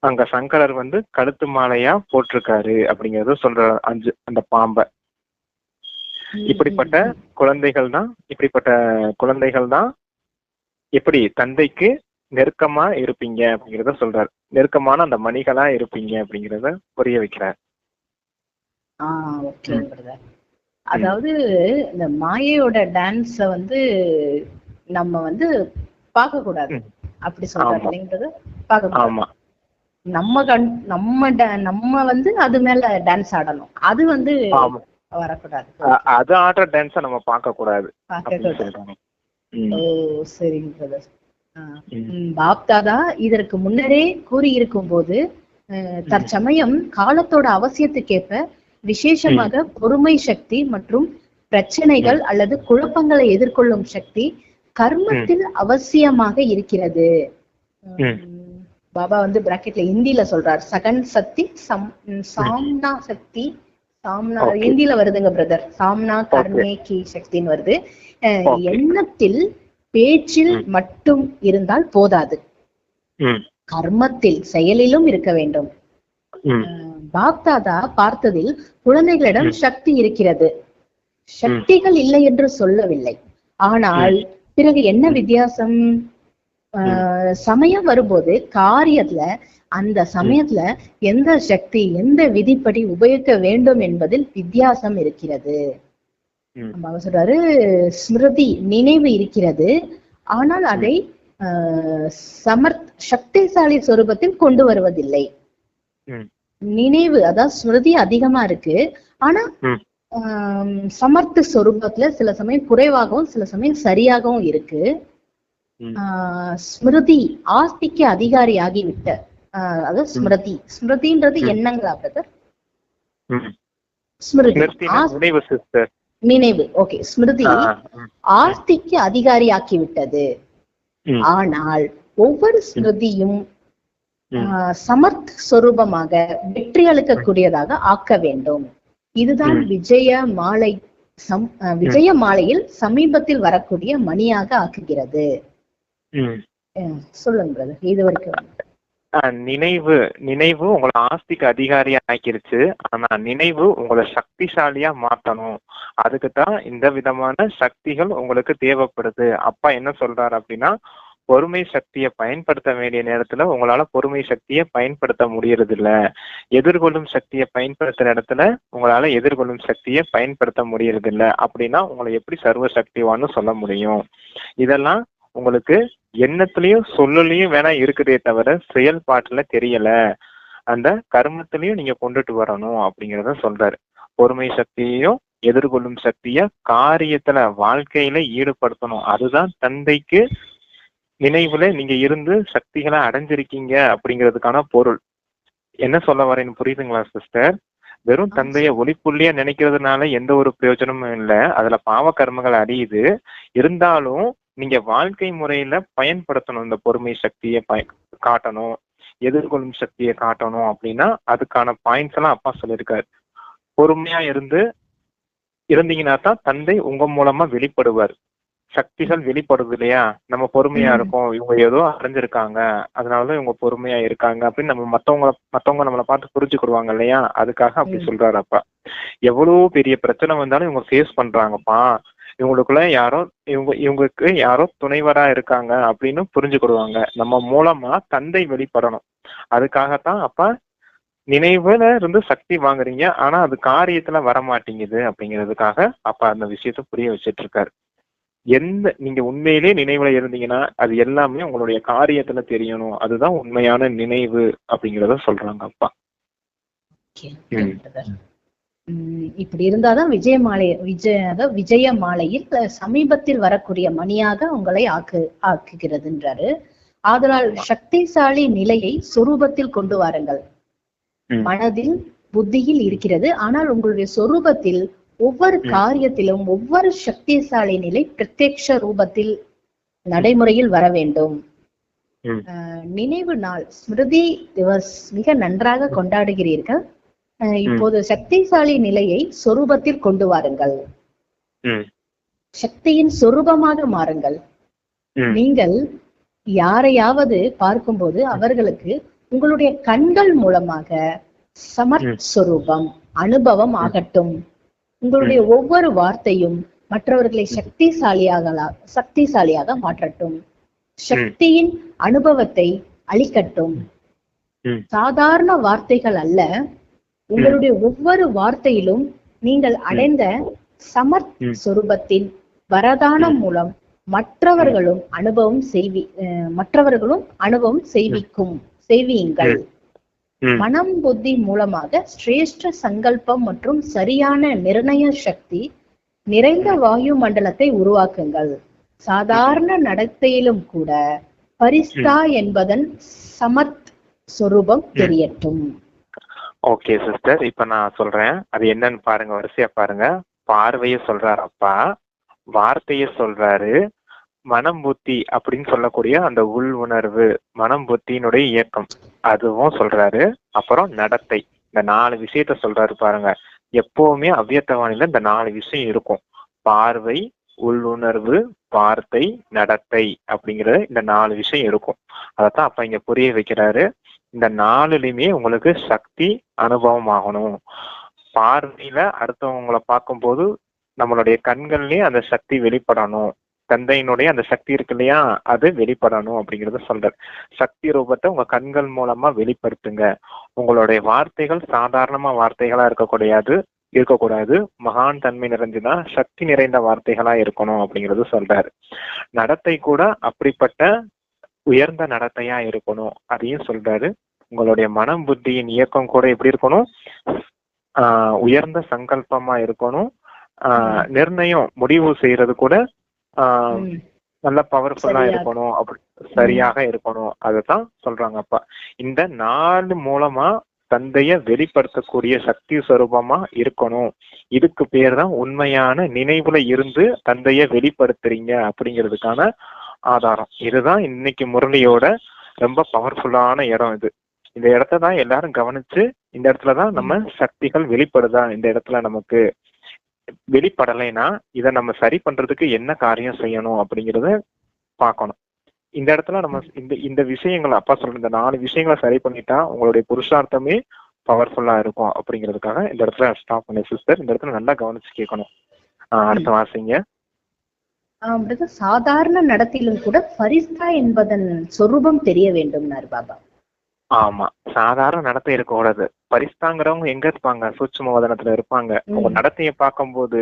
அங்க சங்கரர் வந்து கழுத்து மாலையா போட்டிருக்காரு அப்படிங்கறத சொல்ற அந்த பாம்பை. இப்படிப்பட்ட குழந்தைகள் தான் எப்படி தந்தைக்கு நெருக்கமா இருப்பீங்க அப்படிங்கிறத சொல்றாரு. நெருக்கமான அந்த மணிகளா இருப்பீங்க அப்படிங்கிறத புரிய வைக்கிறார். Okay brother. அதாவது இந்த மாயையோட டான்ஸ வந்து நம்ம வந்து பார்க்க கூடாது அப்படி சொல்றாரு இல்லைங்கிறது. பார்க்க கூடாது. நம்ம வந்து அது மேல டான்ஸ் ஆடணும். அது வந்து வரக்கூடாது. அது ஆடுற டான்ஸ நம்ம பார்க்க கூடாது. ஓ சரிங்க பிரதர். பாப்தாதா இதற்கு முன்னரே கூறியிருக்கும் போது தற்சமயம் காலத்தோட அவசியத்துக்கேற்ப விசேஷமாக பொறுமை சக்தி மற்றும் பிரச்சனைகள் அல்லது குழப்பங்களை எதிர்கொள்ளும் சக்தி கர்மத்தில் அவசியமாக இருக்கிறது. பாபா வந்து பிராக்கெட்ல ஹிந்தில சொல்றார். சகன் சக்தி, சாம்னா சக்தி, சாம்னா ஹிந்தில வருதுங்க பிரதர். சாம்னா கர்மே கி சக்தின்னு வருது. எண்ணத்தில் பேச்சில் மட்டும் இருந்தால் போதாது, கர்மத்தில் செயலிலும் இருக்க வேண்டும். பாப்தாதா பார்த்ததில் குழந்தைகளிடம் சக்தி இருக்கிறது, சக்திகள் இல்லை என்று சொல்லவில்லை. ஆனால் பிறகு என்ன வித்தியாசம்? சமயம் வரும்போது காரியத்துல அந்த சமயத்துல எந்த சக்தி எந்த விதிப்படி உபயோகிக்க வேண்டும் என்பதில் வித்தியாசம் இருக்கிறது. நம்ம சொல்றாரு, ஸ்மிருதி நினைவு இருக்கிறது, ஆனால் அதை சக்திசாலி சொரூபத்தில் கொண்டு வருவதில்லை. நினைவு அதாவது ஸ்மிருதி அதிகமா இருக்கு, ஆனா சமர்த்த சொரூபத்துல சில சமயம் குறைவாகவும் சில சமயம் சரியாகவும் இருக்கு. ஸ்மிருதி ஆஸ்திக்கு அதிகாரி ஆகிவிட்ட, அதாவது ஸ்மிருதின்றது எண்ணங்களா பிரதர்? ஸ்மிருதி நினைவு. ஓகே, ஸ்மிருதி ஆஸ்திக்கு அதிகாரி ஆக்கிவிட்டது. ஆனால் ஒவ்வொரு ஸ்மிருதியும் சமர்த்த சொரூபமாக வெற்றி அளிக்கக்கூடியதாக ஆக்க வேண்டும். இதுதான் விஜய மாலையில் சமீபத்தில் வரக்கூடிய மணியாக ஆக்குகிறது. சொல்லுங்க பிரதர். இது வரைக்கும் நினைவு உங்களை ஆஸ்திக்கு அதிகாரியா ஆக்கிருச்சு. ஆனா நினைவு உங்களை சக்திசாலியா மாத்தணும். அதுக்குதான் இந்த விதமான சக்திகள் உங்களுக்கு தேவைப்படுது. அப்பா என்ன சொல்றாரு அப்படின்னா, பொறுமை சக்தியை பயன்படுத்த வேண்டிய நேரத்துல உங்களால பொறுமை சக்தியை பயன்படுத்த முடியறது இல்ல, எதிர்கொள்ளும் சக்தியை பயன்படுத்துற இடத்துல உங்களால எதிர்கொள்ளும் சக்தியை பயன்படுத்த முடியறது இல்ல. அப்படின்னா உங்களை எப்படி சர்வ சக்திவான்னு சொல்ல முடியும்? இதெல்லாம் உங்களுக்கு எண்ணத்திலயும் சொல்லலையும் வேணா இருக்குதே தவிர செயல்பாட்டுல தெரியல. அந்த கர்மத்திலையும் நீங்க கொண்டுட்டு வரணும் அப்படிங்கிறத சொல்றாரு. பொறுமை சக்தியையும் எதிர்கொள்ளும் சக்திய காரியத்துல வாழ்க்கையில ஈடுபடுத்தணும். அதுதான் தந்தைக்கு நினைவுல நீங்க இருந்து சக்திகளை அடைஞ்சிருக்கீங்க அப்படிங்கிறதுக்கான பொருள். என்ன சொல்ல வரேன்னு புரியுதுங்களா சிஸ்டர்? வெறும் தந்தைய ஒளிப்புள்ளியா நினைக்கிறதுனால எந்த ஒரு பிரயோஜனமும் இல்லை. அதுல பாவ கர்மங்கள் அடியுது. இருந்தாலும் நீங்க வாழ்க்கை முறையில பயன்படுத்தணும். இந்த பொறுமை சக்தியை காட்டணும், எதிர்கொள்ளும் சக்தியை காட்டணும் அப்படின்னா அதுக்கான பாயிண்ட்ஸ் எல்லாம் அப்பா சொல்லியிருக்காரு. பொறுமையா இருந்தீங்கன்னா தான் தந்தை உங்க மூலமா வெளிப்படுவார். சக்திகள் வெளிப்படுது இல்லையா, நம்ம பொறுமையா இருக்கோம், இவங்க ஏதோ அடைஞ்சிருக்காங்க அதனாலதான் இவங்க பொறுமையா இருக்காங்க அப்படின்னு நம்ம மத்தவங்க நம்மளை பார்த்து புரிஞ்சுக்கிடுவாங்க இல்லையா, அதுக்காக அப்படி சொல்றாரு அப்பா. எவ்வளவு பெரிய பிரச்சனை வந்தாலும் இவங்க ஃபேஸ் பண்றாங்கப்பா, இவங்களுக்குள்ள இவங்களுக்கு யாரோ துணைவரா இருக்காங்க அப்படின்னு புரிஞ்சுக்கிடுவாங்க. நம்ம மூலமா தந்தை வெளிப்படணும். அதுக்காகத்தான் அப்பா நினைவுல இருந்து சக்தி வாங்குறீங்க, ஆனா அது காரியத்துல வர மாட்டேங்குது அப்படிங்கிறதுக்காக அப்பா அந்த விஷயத்த புரிய வச்சிட்டு இருக்காரு. நீங்க உண்மையிலே நினைவுல இருந்தீங்கன்னா அது எல்லாமே உங்களுடைய காரியத்துல தெரியணும், அதுதான் உண்மையான நினைவு அப்படிங்கறத சொல்றாங்க அப்பா. இப்படி இருந்தாதான் விஜய மாலையில் சமீபத்தில் வரக்கூடிய மணியாக உங்களை ஆக்குகிறதுன்றாரு. ஆதலால் சக்திசாலி நிலையை சொரூபத்தில் கொண்டு வாருங்கள். மனதில் புத்தியில் இருக்கிறது, ஆனால் உங்களுடைய சொரூபத்தில் ஒவ்வொரு காரியத்திலும் ஒவ்வொரு சக்திசாலி நிலை பிரத்யக்ஷ ரூபத்தில் நடைமுறையில் வர வேண்டும். நினைவு நாள் ஸ்மிருதி திவஸ் மிக நன்றாக கொண்டாடுகிறீர்கள். இப்போது சக்திசாலி நிலையை சொரூபத்தில் கொண்டு வாருங்கள். சக்தியின் சொரூபமாக மாறுங்கள். நீங்கள் யாரையாவது பார்க்கும்போது அவர்களுக்கு உங்களுடைய கண்கள் மூலமாக சமர்த் சொரூபம் அனுபவம் ஆகட்டும். உங்களுடைய ஒவ்வொரு வார்த்தையும் மற்றவர்களை சக்திசாலியாக மாற்றட்டும். சக்தியின் அனுபவத்தை அளிக்கட்டும். சாதாரண வார்த்தைகள் அல்ல, உங்களுடைய ஒவ்வொரு வார்த்தையிலும் நீங்கள் அடைந்த சமர்த் சொரூபத்தின் வரதானம் மூலம் மற்றவர்களும் அனுபவம் செய்வியுங்கள். மனம் புத்தி மூலமாக சிரேஷ்ட சங்கல்பம் மற்றும் சரியான நிர்ணய சக்தி நிறைந்த வாயு மண்டலத்தை உருவாக்குங்கள். சாதாரண நடத்தையிலும் கூட பரிஸ்தா என்பதன் சமத் சொரூபம் தெரியட்டும். ஓகே சிஸ்டர், இப்ப நான் சொல்றேன், அது என்னன்னு பாருங்க, வரிசையா பாருங்க. பார்வைய சொல்றாரு அப்பா, வார்த்தைய சொல்றாரு, மனம் புத்தி அப்படின்னு சொல்லக்கூடிய அந்த உள் உணர்வு, மனம் புத்தியினுடைய இயக்கம் அதுவும் சொல்றாரு. அப்புறம் நடத்தை, இந்த 4 விஷயத்த சொல்றாரு பாருங்க. எப்பவுமே அவ்வியத்தவாணியில இந்த 4 விஷயம் இருக்கும். பார்வை, உள்ளுணர்வு, வார்த்தை, நடத்தை அப்படிங்கிற இந்த 4 விஷயம் இருக்கும். அதத்தான் அப்ப இங்க புரிய வைக்கிறாரு. இந்த 4லையுமே உங்களுக்கு சக்தி அனுபவம் ஆகணும். பார்வையில அடுத்தவங்களை பார்க்கும்போது நம்மளுடைய கண்கள்லயே அந்த சக்தி வெளிப்படணும். தந்தையினுடைய அந்த சக்தி இருக்கு இல்லையா, அது வெளிப்படணும் அப்படிங்கறத சொல்றாரு. சக்தி ரூபத்தை உங்க கண்கள் மூலமா வெளிப்படுத்துங்க. உங்களுடைய வார்த்தைகள் சாதாரணமா வார்த்தைகளா இருக்கக்கூடாது, மகான் தன்மை நிறைஞ்சுதான் சக்தி நிறைந்த வார்த்தைகளா இருக்கணும் அப்படிங்கறது சொல்றாரு. நடத்தை கூட அப்படிப்பட்ட உயர்ந்த நடத்தையா இருக்கணும், அதையும் சொல்றாரு. உங்களுடைய மனம் புத்தியின் இயக்கம் கூட எப்படி இருக்கணும், உயர்ந்த சங்கல்பமா இருக்கணும். நிர்ணயம் முடிவு செய்யறது கூட நல்ல பவர்ஃபுல்லா இருக்கணும், அப்படி சரியாக இருக்கணும். அதுதான் சொல்றாங்க அப்பா. இந்த 4 மூலமா தந்தைய வெளிப்படுத்தக்கூடிய சக்தி ஸ்வரூபமா இருக்கணும். இதுக்கு பேர் தான் உண்மையான நினைவுல இருந்து தந்தைய வெளிப்படுத்துறீங்க அப்படிங்கிறதுக்கான ஆதாரம். இதுதான் இன்னைக்கு முரளியோட ரொம்ப பவர்ஃபுல்லான இடம். இந்த இடத்தான் எல்லாரும் கவனிச்சு, இந்த இடத்துலதான் நம்ம சக்திகள் வெளிப்படுதா, இந்த இடத்துல நமக்கு வெளிப்படலைன்னா இதை நம்ம சரி பண்றதுக்கு என்ன காரியம் செய்யணும் அப்படிங்கறத பார்க்கணும். இந்த இடத்துல நம்ம இந்த விஷயங்களை அப்பா சொல்ற இந்த 4 விஷயங்களை சரி பண்ணிட்டா உங்களுடைய புருஷார்த்தமே பவர்ஃபுல்லா இருக்கும் அப்படிங்கிறதுக்காக இந்த இடத்துல ஸ்டாப் பண்ணி சிஸ்டர். இந்த இடத்துல நல்லா கவனிச்சு கேட்கணும். அடுத்த வாசிங்க. சாதாரண நடத்திலும் கூட பரிஸ்தா என்பதன் சொரூபம் தெரிய வேண்டும் பாபா. ஆமா, சாதாரண நடத்தை இருக்கக்கூடாது. பரிஸ்தாங்கிறவங்க எங்க இருப்பாங்க, சூட்சும வதனத்துல இருப்பாங்க. உங்க நடத்தைய பார்க்கும்போது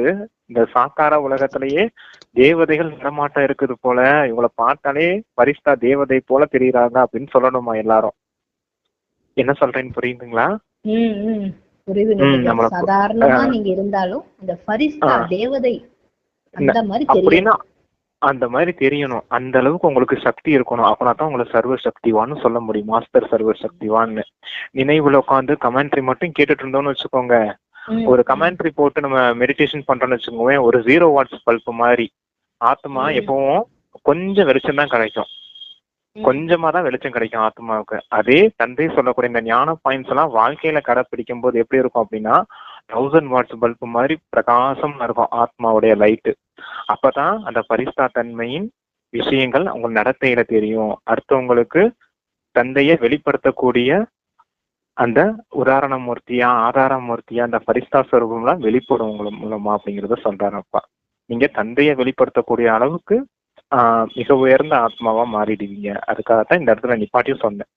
இந்த சாக்கார உலகத்திலேயே தேவதைகள் நடமாட்டம் இருக்குது போல, இவங்களை பார்த்தாலே பரிஸ்தா தேவதை போல தெரியுறாங்க அப்படின்னு சொல்லணுமா எல்லாரும்? என்ன சொல்றேன்னு புரியுதுங்களா? புரியுது. சாதாரணமா நீங்க இருந்தாலும் இந்த பரிஸ்தா தேவதை அந்த மாதிரி அப்படின்னா அந்த மாதிரி தெரியணும். அந்த அளவுக்கு உங்களுக்கு சக்தி இருக்கணும். அப்பனா தான் உங்களை சர்வ சக்திவான்னு சொல்ல முடியும். மாஸ்டர் சர்வ சக்திவான்னு. நினைவுல உட்காந்து கமெண்ட்ரி மட்டும் கேட்டுட்டு இருந்தோம்னு வச்சுக்கோங்க. ஒரு கமெண்ட்ரி போட்டு நம்ம மெடிடேஷன் பண்றோம்னு வச்சுக்கோங்க, ஒரு 0 வாட்ஸ் பல்ப் மாதிரி ஆத்மா எப்பவும் கொஞ்சம் வெளிச்சம் தான் கிடைக்கும். கொஞ்சமா தான் வெளிச்சம் கிடைக்கும் ஆத்மாவுக்கு. அதே தந்தை சொல்லக்கூடிய இந்த ஞான பாயிண்ட்ஸ் எல்லாம் வாழ்க்கையில கடைப்பிடிக்கும் போது எப்படி இருக்கும் அப்படின்னா 1000 வாட்ஸ் பல்ப் மாதிரி பிரகாசமா இருக்கும் ஆத்மாவுடைய லைட்டு. அப்பதான் அந்த பரிஸ்தா தன்மையின் விஷயங்கள் அவங்க நடத்தையில தெரியும். அடுத்தவங்களுக்கு தந்தையை வெளிப்படுத்தக்கூடிய அந்த உதாரண மூர்த்தியா ஆதார மூர்த்தியா அந்த பரிஸ்தா ஸ்வரூபம்லாம் வெளிப்படும் உங்களை மூலமா அப்படிங்கறத சொல்றாருப்பா. நீங்க தந்தையை வெளிப்படுத்தக்கூடிய அளவுக்கு மிக உயர்ந்த ஆத்மாவா மாறிடுவீங்க. அதுக்காகத்தான் இந்த இடத்துல நிப்பாட்டியும் சொன்னேன்.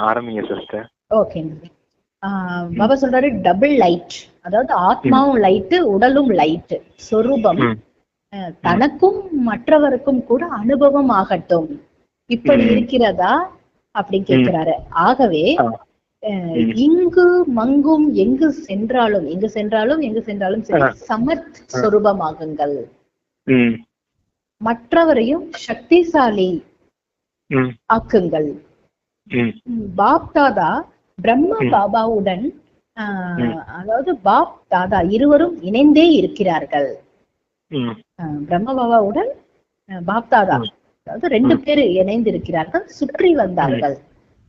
ஆரம்பிங்க சிஸ்டர். ஓகே. பாபா சொல்றாரு டபுள் லைட், அதாவது ஆத்மாவும் லைட்டு உடலும் லைட்டு சொரூபம் தனக்கும் மற்றவருக்கும் கூட அனுபவம் ஆகட்டும். இப்படி இருக்கிறதா அப்படின்னு கேட்கிறாரு. ஆகவே இங்கு மங்கும் எங்கு சென்றாலும் சரி சமர்த் சொரூபமாகுங்கள். மற்றவரையும் சக்திசாலி ஆக்குங்கள். பாப் தாதா பிரம்மா பாபாவுடன் அதாவது பாப் தாதா இருவரும் இணைந்தே இருக்கிறார்கள். பிரம்ம பாபாவுடன் பாப் தாதா அதாவது 2 பேர் இணைந்து இருக்கிறார்கள். சுற்றி வந்தார்கள்.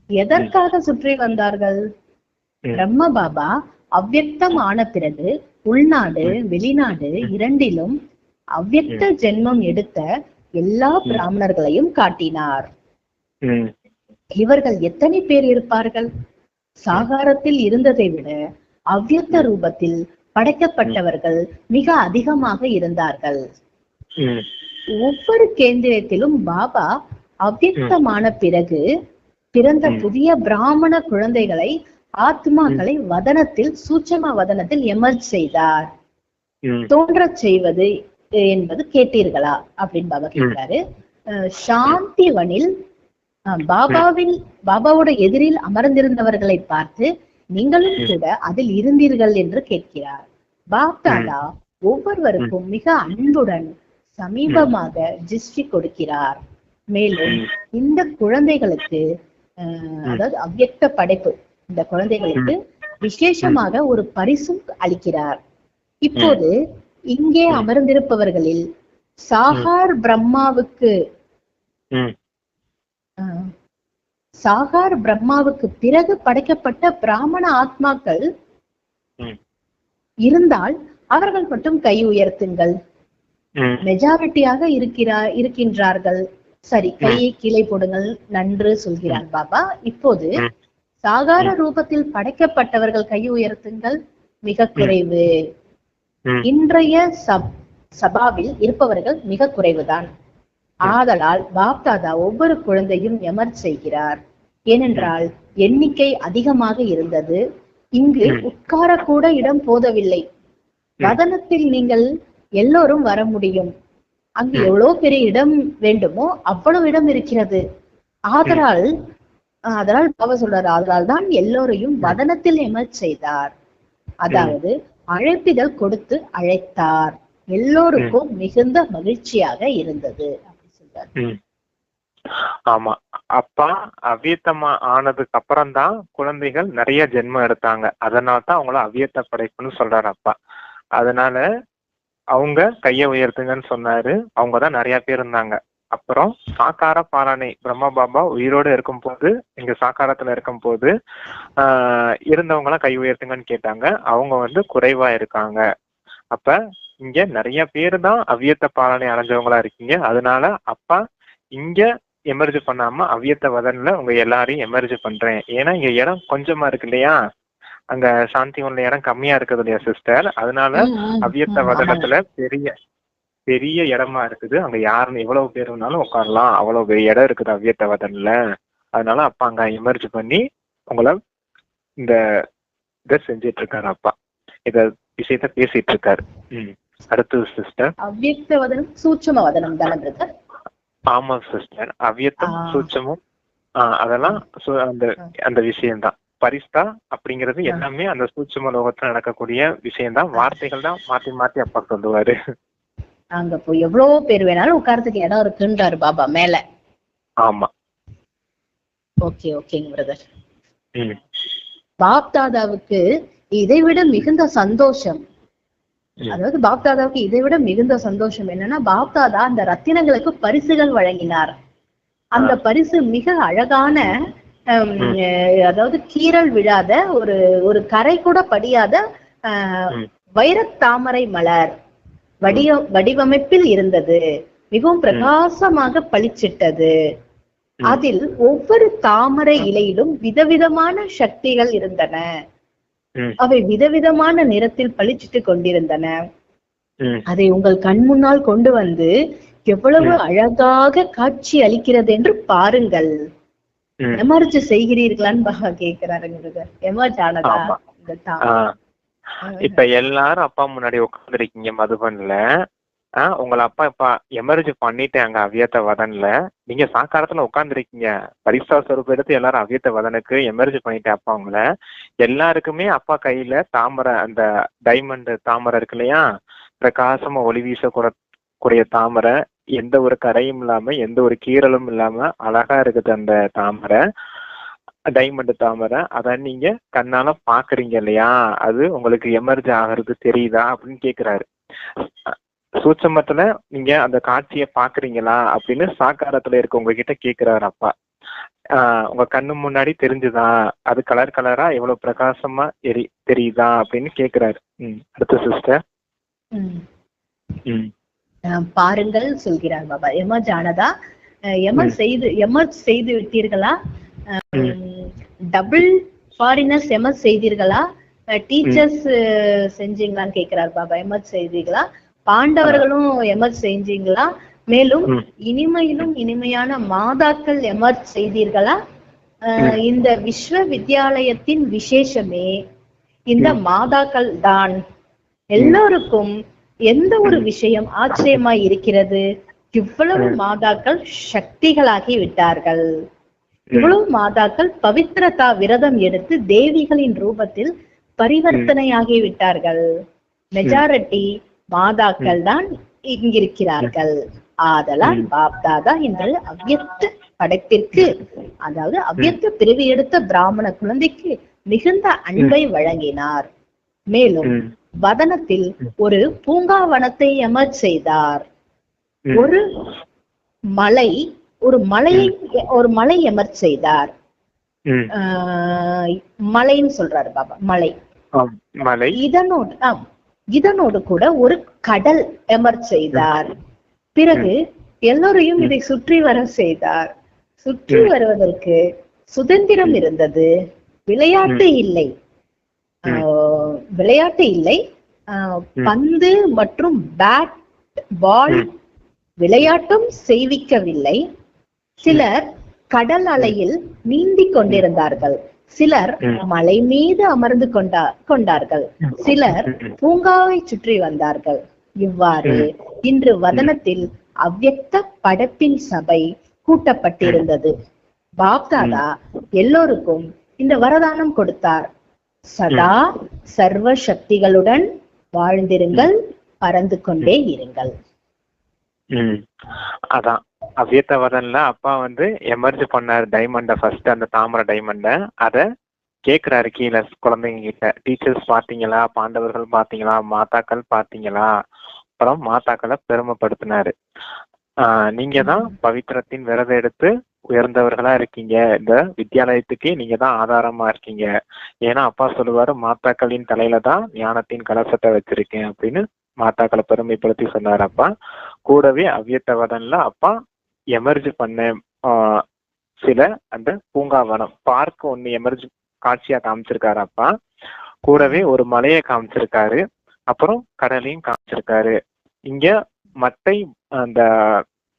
எதற்காக சுற்றி வந்தார்கள்? பிரம்ம பாபா அவ்யக்தம் ஆன பிறகு உள்நாடு வெளிநாடு இரண்டிலும் அவ்யக்த ஜென்மம் எடுத்த எல்லா பிராமணர்களையும் காட்டினார். இவர்கள் எத்தனை பேர் இருப்பார்கள்? சாகாரத்தில் இருந்ததை விட அவ்யக்த ரூபத்தில் படைக்கப்பட்டவர்கள் மிக அதிகமாக இருந்தார்கள். ஒவ்வொரு கேந்திரத்திலும் பாபா அவ்யக்தமான பிறகு பிறந்த புதிய பிராமண குழந்தைகளை ஆத்மாக்களை வதனத்தில் சூட்சம வதனத்தில் எமர்ஜ் செய்தார். தோன்றச் செய்வது என்பது கேட்டீர்களா அப்படின்னு பாபா கேட்கிறாரு. சாந்திவனில் பாபாவோட எதிரில் அமர்ந்திருந்தவர்களை பார்த்து நீங்களும் கூட அதில் இருந்தீர்கள் என்று கேட்கிறார். பாப் தாதா ஒவ்வொருவருக்கும் மிக அன்புடன் சமீபமாக திருஷ்டி கொடுக்கிறார். மேலும் இந்த குழந்தைகளுக்கு அதாவது அவ்யக்த படைப்பு இந்த குழந்தைகளுக்கு விசேஷமாக ஒரு பரிசும் அளிக்கிறார். இப்போது இங்கே அமர்ந்திருப்பவர்களில் சாகார் பிரம்மாவுக்கு பிறகு படைக்கப்பட்ட பிராமண ஆத்மாக்கள் இருந்தால் அவர்கள் மட்டும் கை உயர்த்துங்கள். மெஜாரிட்டியாக இருக்கின்றார்கள். சரி, கையை கீழே போடுங்கள். நன்று சொல்கிறார் பாபா. இப்போது சாகார ரூபத்தில் படைக்கப்பட்டவர்கள் கை உயர்த்துங்கள். மிக குறைவு. இன்றைய சபாவில் இருப்பவர்கள் மிக குறைவுதான். ஆதலால் பாப் தாதா ஒவ்வொரு குழந்தையும் எமர்ஜ் செய்கிறார். ஏனென்றால் எண்ணிக்கை அதிகமாக இருந்தது. இங்கு உட்கார கூட இடம் போதவில்லை. வதனத்தில் நீங்கள் எல்லோரும் வர முடியும். அங்கு எவ்வளவு பெரிய இடம் வேண்டுமோ அவ்வளவு இடம் இருக்கிறது. அதனால் பாபா சொல்றாரு, அதனால் தான் எல்லோரையும் வதனத்தில் எமர்ஜ் செய்தார். அதாவது அழைப்பிதழ் கொடுத்து அழைத்தார். எல்லோருக்கும் மிகுந்த மகிழ்ச்சியாக இருந்தது அப்படின்னு சொல்றாரு. ஆமா, அப்பா அவ்வியத்தமா ஆனதுக்கு அப்புறம் தான் குழந்தைகள் நிறைய ஜென்மம் எடுத்தாங்க. அதனால்தான் அவங்கள அவ்வியத்த படைப்புன்னு சொல்றாரு அப்பா. அதனால அவங்க கைய உயர்த்துங்கன்னு சொன்னாரு. அவங்கதான் நிறைய பேர் இருந்தாங்க. அப்புறம் சாக்கார பாலனை பிரம்மா பாபா உயிரோடு இருக்கும் போது, இங்க சாக்காரத்துல இருக்கும் போது இருந்தவங்க எல்லாம் கை உயர்த்துங்கன்னு கேட்டாங்க. அவங்க குறைவா இருக்காங்க. அப்ப இங்க நிறைய பேர் தான் அவ்வியத்த பாலனை அடைஞ்சவங்களா இருக்கீங்க. அதனால அப்பா இங்க எமர்ஜ் பண்ணாம அவ்வியத்த வதன்ல உங்க எல்லாரையும் எமர்ஜ் பண்றேன். ஏன்னா இங்க இடம் கொஞ்சமா இருக்கு இல்லையா, அங்க சாந்தி ஒன்ல இடம் கம்மியா இருக்குது இல்லையா சிஸ்டர். அதனால அவ்வியத்த வதனத்துல பெரிய இடமா இருக்குது. அங்க யாருன்னு எவ்வளவு பேர் வேணாலும் உட்காரலாம். அவ்வளவு பெரிய இடம் இருக்குது அவ்வியத்த வதன்ல. அதனால அப்பா அங்க எமர்ஜ் பண்ணி உங்களை இந்த இதை செஞ்சிட்டு இருக்காரு. அப்பா இத விஷயத்த பேசிட்டு இருக்காரு. அடுத்தது சிஸ்டர். அவ்வியக்த வதனம் சூட்சும வதனம் தானே பிரதர்? ஆமா சிஸ்டர், அவ்வியத்தம் சூட்சமும் அதெல்லாம் அந்த விஷயம்தான். பரிஸ்தா அப்படிங்கிறது எல்லாமே அந்த சூட்சும லோகத்துல நடக்கக்கூடிய விஷயம்தான். வார்த்தைகள் தான் மாத்தி மாத்தி அப்பா சொல்லுவாரு. அங்க போய் எவ்வளவு பேர் வேணாலும் உட்கார்றதுக்கு இடம் இருக்குன்றாரு பாபா மேல. ஆமா. ஓகே ஓகேங்க பிரதர். ம். பாப்தாதாவுக்கு இதைவிட மிகுந்த சந்தோஷம், அதாவது பாப்தாதாவுக்கு இதைவிட மிகுந்த சந்தோஷம் என்னன்னா, பாப்தாதா அந்த ரத்தினங்களுக்கு பரிசுகள் வழங்கினார். அந்த பரிசு மிக அழகான அதாவது கீறல் விழாத ஒரு கரை கூட படியாத வைரத்தாமரை மலர் வடிவமைப்பில் இருந்தது. மிகவும் பிரகாசமாக பளிச்சிட்டது. அதில் ஒவ்வொரு தாமரை இலையிலும் விதவிதமான சக்திகள் இருந்தன. அவை விதவிதமான நிறத்தில் பளிச்சிட்டு கொண்டிருந்தன. அதை உங்கள் கண் முன்னால் கொண்டு வந்து எவ்வளவு அழகாக காட்சி அளிக்கிறது என்று பாருங்கள். எமர்ஜ் செய்கிறீர்களான்னு பாபா கேக்குறாருங்க. எமர்ஜ் ஆனதா? இப்ப எல்லாரும் அப்பா முன்னாடி உட்காந்துருக்கீங்க மதுபன்ல. உங்களை அப்பா இப்ப எமர்ஜ் பண்ணிட்டாங்க அவ்வியத்த வதன்ல. நீங்க சாக்காரத்துல உட்காந்துருக்கீங்க. பரிசா சொரூப எடுத்து எல்லாரும் அவ்வியத்த வதனுக்கு எமர்ஜ் பண்ணிட்டேன் அப்பா உங்களை. எல்லாருக்குமே அப்பா கையில தாமரை, அந்த டைமண்ட் தாமரை இருக்கு இல்லையா, பிரகாசமா ஒளி வீசக்கூடிய தாமரை, எந்த ஒரு கரையும் இல்லாம எந்த ஒரு கீறலும் இல்லாம அழகா இருக்குது அந்த தாமரை, டைமண்ட் தாமரை. அத நீங்க கண்ணால பாக்குறீங்க இல்லையா, அது உங்களுக்கு எமர்ஜ் ஆகிறது தெரியுதா அப்படின்னு கேக்குறாரு. சூட்சமத்துல நீங்க அந்த காட்சியை பாக்குறீங்களா அப்படின்னு சாக்காரத்துல இருக்க உங்ககிட்ட கேக்குறாரு அப்பா. உங்க கண்ணு முன்னாடி தெரிஞ்சுதா, அது கலர் கலரா எவ்வளவு பிரகாசமா தெரியுதா அப்படின்னு கேக்குறாரு. அடுத்த சிஸ்டர். பாருங்கள் சொல்கிறார் பாபா. எமர்ஜ் ஆனதா? எமர்ஜ் செய்து விட்டீர்களா? டபுள் ஃபாரினர்ஸ் எமர்ஜ் செய்தீர்களா? டீச்சர்ஸ் செஞ்சீங்களான்னு கேட்கிறார் பாபா. எமர்ஜ் செய்தீங்களா? பாண்டவர்களும் எமர்ஜ் செஞ்சீங்களா? மேலும் இனிமையிலும் இனிமையான மாதாக்கள் எமர்ஜ் செய்தீர்களா? இந்த விஸ்வ வித்யாலயத்தின் விசேஷமே இந்த மாதாக்கள் தான். எல்லோருக்கும் எந்த ஒரு விஷயம் ஆச்சரியமாய் இருக்கிறது. இவ்வளவு மாதாக்கள் சக்திகளாகி விட்டார்கள். இவ்வளவு மாதாக்கள் பவித்ரதா விரதம் எடுத்து தேவிகளின் ரூபத்தில் பரிவர்த்தனையாகி விட்டார்கள். மெஜாரிட்டி மாதாக்கள் தான் இங்கிருக்கிறார்கள். ஆதலால் பாப்தாதா இன்று அவ்வியத்த படைப்பிற்கு, அதாவது அவ்வியத்த பிறவி எடுத்த பிராமண குழந்தைக்கு மிகுந்த அன்பை வழங்கினார். மேலும் வதனத்தில் ஒரு பூங்காவனத்தை எமர்ஜ் செய்தார். ஒரு மலை எமர்ஜ் செய்தார். மலைன்னு சொல்றாரு பாபா, மலை. இதனோடு கூட ஒரு கடல் எமர்ஜ் செய்தார். பிறகு எல்லோரையும் இதை சுற்றி வர செய்தார். சுற்றி வருவதற்கு சுதந்திரம் இருந்தது. விளையாட்டு இல்லை. பந்து மற்றும் பேட் பால் விளையாட்டும் செய்விக்கவில்லை. சிலர் கடல் அலையில் நீந்தி கொண்டிருந்தார்கள். சிலர் மலை மீது அமர்ந்து கொண்டார்கள். சிலர் பூங்காவை சுற்றி வந்தார்கள். இவ்வாறு இன்று வதனத்தில் அவ்வியக்த படைப்பின் சபை கூட்டப்பட்டிருந்தது. பாப்தாதா எல்லோருக்கும் இந்த வரதானம் கொடுத்தார். சதா சர்வ சக்திகளுடன் வாழ்ந்திருங்கள், பறந்து கொண்டே இருங்கள். அதான் அவ்வியத்த வதன்ல அப்பா எமர்ஜ் பண்ணாரு டைமண்ட, ஃபர்ஸ்ட் அந்த தாமரை டைமண்ட. அத கேக்குறாரு கீழே குழந்தைங்க கிட்ட. டீச்சர்ஸ் பாத்தீங்களா, பாண்டவர்கள் பாத்தீங்களா, மாதாக்கள் பாத்தீங்களா? அப்புறம் மாதாக்களை பெருமைப்படுத்தினாரு. நீங்க தான் பவித்திரத்தின் விரதம் எடுத்து உயர்ந்தவர்களா இருக்கீங்க. இந்த வித்யாலயத்துக்கு நீங்க தான் ஆதாரமா இருக்கீங்க. ஏன்னா அப்பா சொல்லுவாரு, மாதாக்களின் தலையில தான் ஞானத்தின் கலசத்தை வச்சிருக்கேன் அப்படின்னு மாதாக்களை பெருமைப்படுத்தி சொன்னாரு அப்பா. கூடவே அவ்வியத்த வதன்ல அப்பா எமர்ஜ் பண்ண சில அந்த பூங்காவனம் பார்க் ஒண்ணு எமர்ஜ் காட்சியா காமிச்சிருக்காரு அப்பா. கூடவே ஒரு மலையை காமிச்சிருக்காரு. அப்புறம் கடலையும் காமிச்சிருக்காரு. இங்க மட்டை, அந்த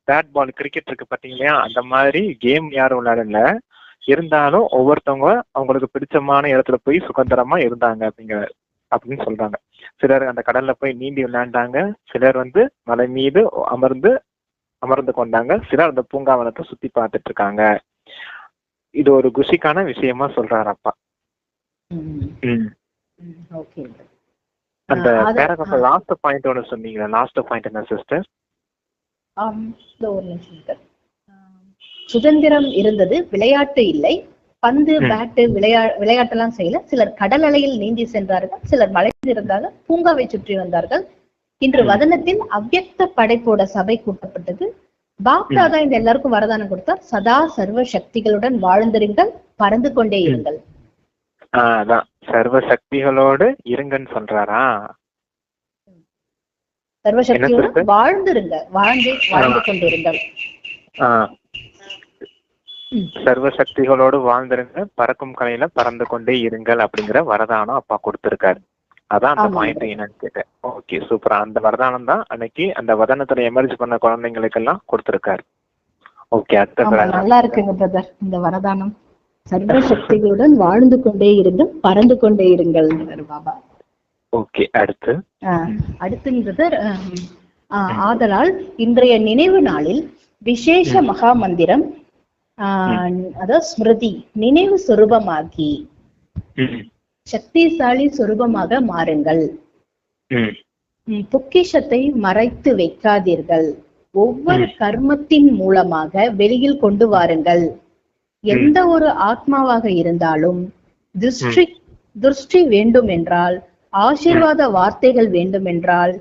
பேட் பால் கிரிக்கெட் இருக்கு பாத்தீங்களா, அந்த மாதிரி கேம் யாரும் விளையாடல. இருந்தாலும் ஒவ்வொருத்தவங்க அவங்களுக்கு பிடிச்சமான இடத்துல போய் சுதந்திரமா இருந்தாங்க அப்படின்னு சொல்றாங்க. சிலர் அந்த கடல்ல போய் நீந்தி விளையாண்டாங்க. சிலர் மலை மீது அமர்ந்து கொண்டாங்க. சிலர் அந்த பூங்காவனத்தை சுத்தி பார்த்துட்டு இருக்காங்க. இது ஒரு குஷிக்கான விஷயமா சொல்றாரு அப்பா. அந்த பேராகிராஃப் லாஸ்ட் பாயிண்ட் ஒன்று சொன்னீங்களா? லாஸ்ட் பாயிண்ட் என்ன சிஸ்டர்? ஒரு நிமிஷம். சுதந்திரம் இருந்தது, விளையாட்டு இல்லை. பந்து பேட்டு விளையாட்டெல்லாம் செய்யல. சிலர் கடல் அலையில் நீந்தி சென்றார்கள், சிலர் மலைந்திருந்தார்கள், பூங்காவை சுற்றி வந்தார்கள். இன்று வதனத்தில் அவ்யக்த படைப்போட சபை கூட்டப்பட்டது. பாப்தாதா இந்த எல்லாருக்கும் வரதானம் கொடுத்தார். சதா சர்வ சக்திகளுடன் வாழ்ந்திருங்கள், பறந்து கொண்டே இருங்கள். அதான் சர்வ சக்திகளோடு இருங்கன்னு சொல்றாரா? சர்வ சக்தியோடு வாழ்ந்திருங்க, வாழ்ந்து கொண்டிருங்கள். சர்வ சக்திகளோடு வாழ்ந்திருங்க, பறக்கும் கலையில பறந்து கொண்டே இருங்கள் அப்படிங்கிற வரதானம் அப்பா கொடுத்திருக்காரு. அதான் அந்த பாயிண்ட் என்னன்னு கேட்டேன். ஓகே, சூப்பரா. அந்த வரதானம் தான் அன்னைக்கு அந்த வதனத்துல எமர்ஜ் பண்ண குழந்தைங்களுக்கு எல்லாம் கொடுத்திருக்காரு. ஓகே, அடுத்த நல்லா இருக்குங்க பிரதர் இந்த வரதானம். சர்வ சக்திகளுடன் வாழ்ந்து கொண்டே இருங்கள், பறந்து கொண்டே இருங்கள் பாபா. ஓகே, அடுத்துங்கிறது ஆதலால் இன்றைய நினைவு நாளில் விசேஷ மகா மந்திரம் அதாவது ஸ்மிருதி நினைவு சொரூபமாகி சக்திசாலி சொரூபமாக மாறுங்கள். பொக்கிஷத்தை மறைத்து வைக்காதீர்கள். ஒவ்வொரு கர்மத்தின் மூலமாக வெளியில் கொண்டு வாருங்கள். எந்த ஒரு ஆத்மாவாக இருந்தாலும் திருஷ்டி வேண்டும் என்றால், ஆசீர்வாத வார்த்தைகள் வேண்டுமென்றால்,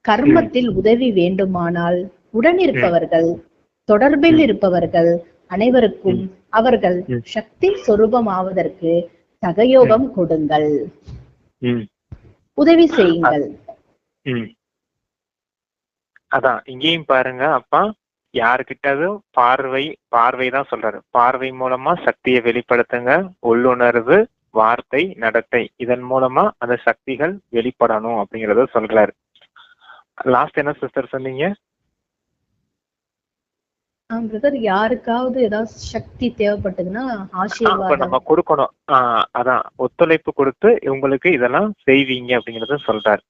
கர்மத்தில் உதவி வேண்டுமானால், உடனிருப்பவர்கள் தொடர்பில் இருப்பவர்கள் அனைவருக்கும் அவர்கள் சக்தி சொரூபமாவதற்கு சகயோகம் கொடுங்கள், உதவி செய்யுங்கள். அதான் இங்கேயும் பாருங்க அப்பா, யாருக்கிட்டதும் பார்வைதான் சொல்றாரு. பார்வை மூலமா சக்தியை வெளிப்படுத்துங்க. உள்ளுணர்வு, வார்த்தை, நடத்தை, இதன் மூலமா அந்த சக்திகள் வெளிப்படணும் அப்படிங்கறத சொல்றாரு. லாஸ்ட் என்ன சிஸ்டர் சொன்னீங்க? யாருக்காவது ஏதாவது சக்தி தேவைப்பட்டதுன்னா ஆசீர்வாதம் நம்ம கொடுக்கணும். அதான் ஒத்துழைப்பு கொடுத்து இவங்களுக்கு இதெல்லாம் செய்வீங்க அப்படிங்கறத சொல்றாரு.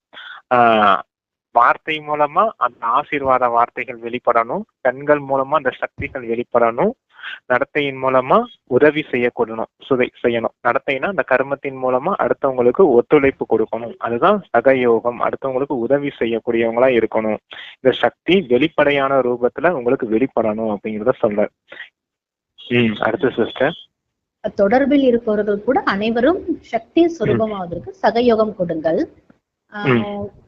வார்த்தை மூலமா அந்த ஆசீர்வாத வார்த்தைகள் வெளிப்படணும். கண்கள் மூலமா அந்த சக்திகள் வெளிப்படணும். நடத்தையின் மூலமா உதவி செய்யணும். நடத்தைனா அந்த கர்மத்தின் மூலமா அடுத்தவங்களுக்கு ஒத்துழைப்பு கொடுக்கணும். அதுதான் சகயோகம். அடுத்தவங்களுக்கு உதவி செய்யக்கூடியவங்களா இருக்கணும். இந்த சக்தி வெளிப்படையான ரூபத்துல உங்களுக்கு வெளிப்படணும் அப்படிங்கிறத சொல்ற. அடுத்த சிஸ்டர், தொடர்பில் இருப்பவர்கள் கூட அனைவரும் சக்தி சொரூபமாவதற்கு சகயோகம் கொடுங்கள்.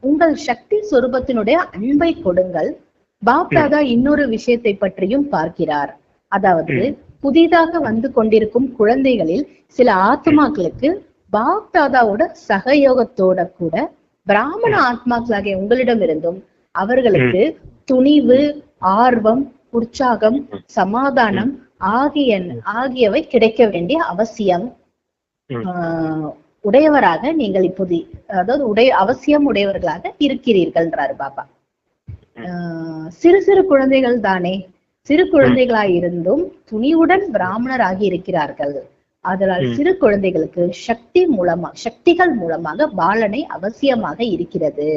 உங்கள் சக்தி சொரூபத்தினுடைய அன்பை கொடுங்கள். பாப்தாதா இன்னொரு விஷயத்தை பற்றியும் பார்க்கிறார். அதாவது புதிதாக வந்து கொண்டிருக்கும் குழந்தைகளில் சில ஆத்மாக்களுக்கு பாப்தாதாவோட சகயோகத்தோட கூட பிராமண ஆத்மாக்களாகிய உங்களிடம் இருந்தும் அவர்களுக்கு துணிவு, ஆர்வம், உற்சாகம், சமாதானம் ஆகியவை கிடைக்க வேண்டிய அவசியம் உடையவராக நீங்கள் இப்போது அதாவது அவசியம் உடையவர்களாக இருக்கிறீர்கள்ன்றாரு பாபா. சிறு சிறு குழந்தைகள் தானே, சிறு குழந்தைகளாய் இருந்தும் துணிவுடன் பிராமணர் ஆகி இருக்கிறார்கள். அதனால் சிறு குழந்தைகளுக்கு சக்திகள் மூலமாக பாலனை அவசியமாக இருக்கிறது.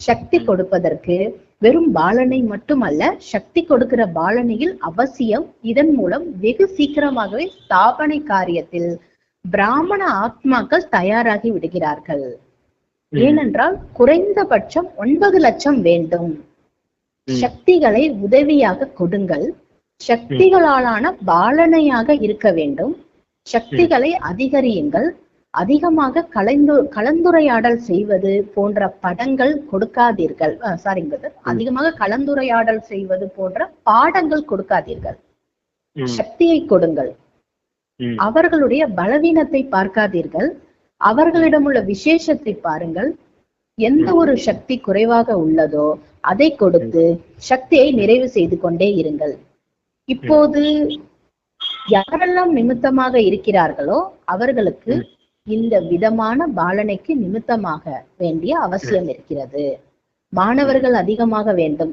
சக்தி கொடுப்பதற்கு வெறும் பாலனை மட்டுமல்ல, சக்தி கொடுக்கிற பாலனையில் அவசியம். இதன் மூலம் வெகு சீக்கிரமாகவே ஸ்தாபனை காரியத்தில் பிராமண ஆத்மாக்கள் தயாராகி விடுகிறார்கள். ஏனென்றால் குறைந்தபட்சம் 9 லட்சம் வேண்டும். சக்திகளை உதவியாக கொடுங்கள். சக்திகளாலான பாலனையாக இருக்க வேண்டும். சக்திகளை அதிகரியுங்கள். அதிகமாக கலந்துரையாடல் செய்வது போன்ற படங்கள் கொடுக்காதீர்கள். அதிகமாக கலந்துரையாடல் செய்வது போன்ற பாடங்கள் கொடுக்காதீர்கள். சக்தியை கொடுங்கள். அவர்களுடைய பலவீனத்தை பார்க்காதீர்கள். அவர்களிடம் உள்ள விசேஷத்தை பாருங்கள். எந்த ஒரு சக்தி குறைவாக உள்ளதோ அதை கொடுத்து சக்தியை நிறைவு செய்து கொண்டே இருங்கள். இப்போது யாரெல்லாம் நிமித்தமாக இருக்கிறார்களோ அவர்களுக்கு இந்த விதமான பாலனைக்கு நிமித்தமாக வேண்டிய அவசியம் இருக்கிறது. மாணவர்கள் அதிகமாக வேண்டும்,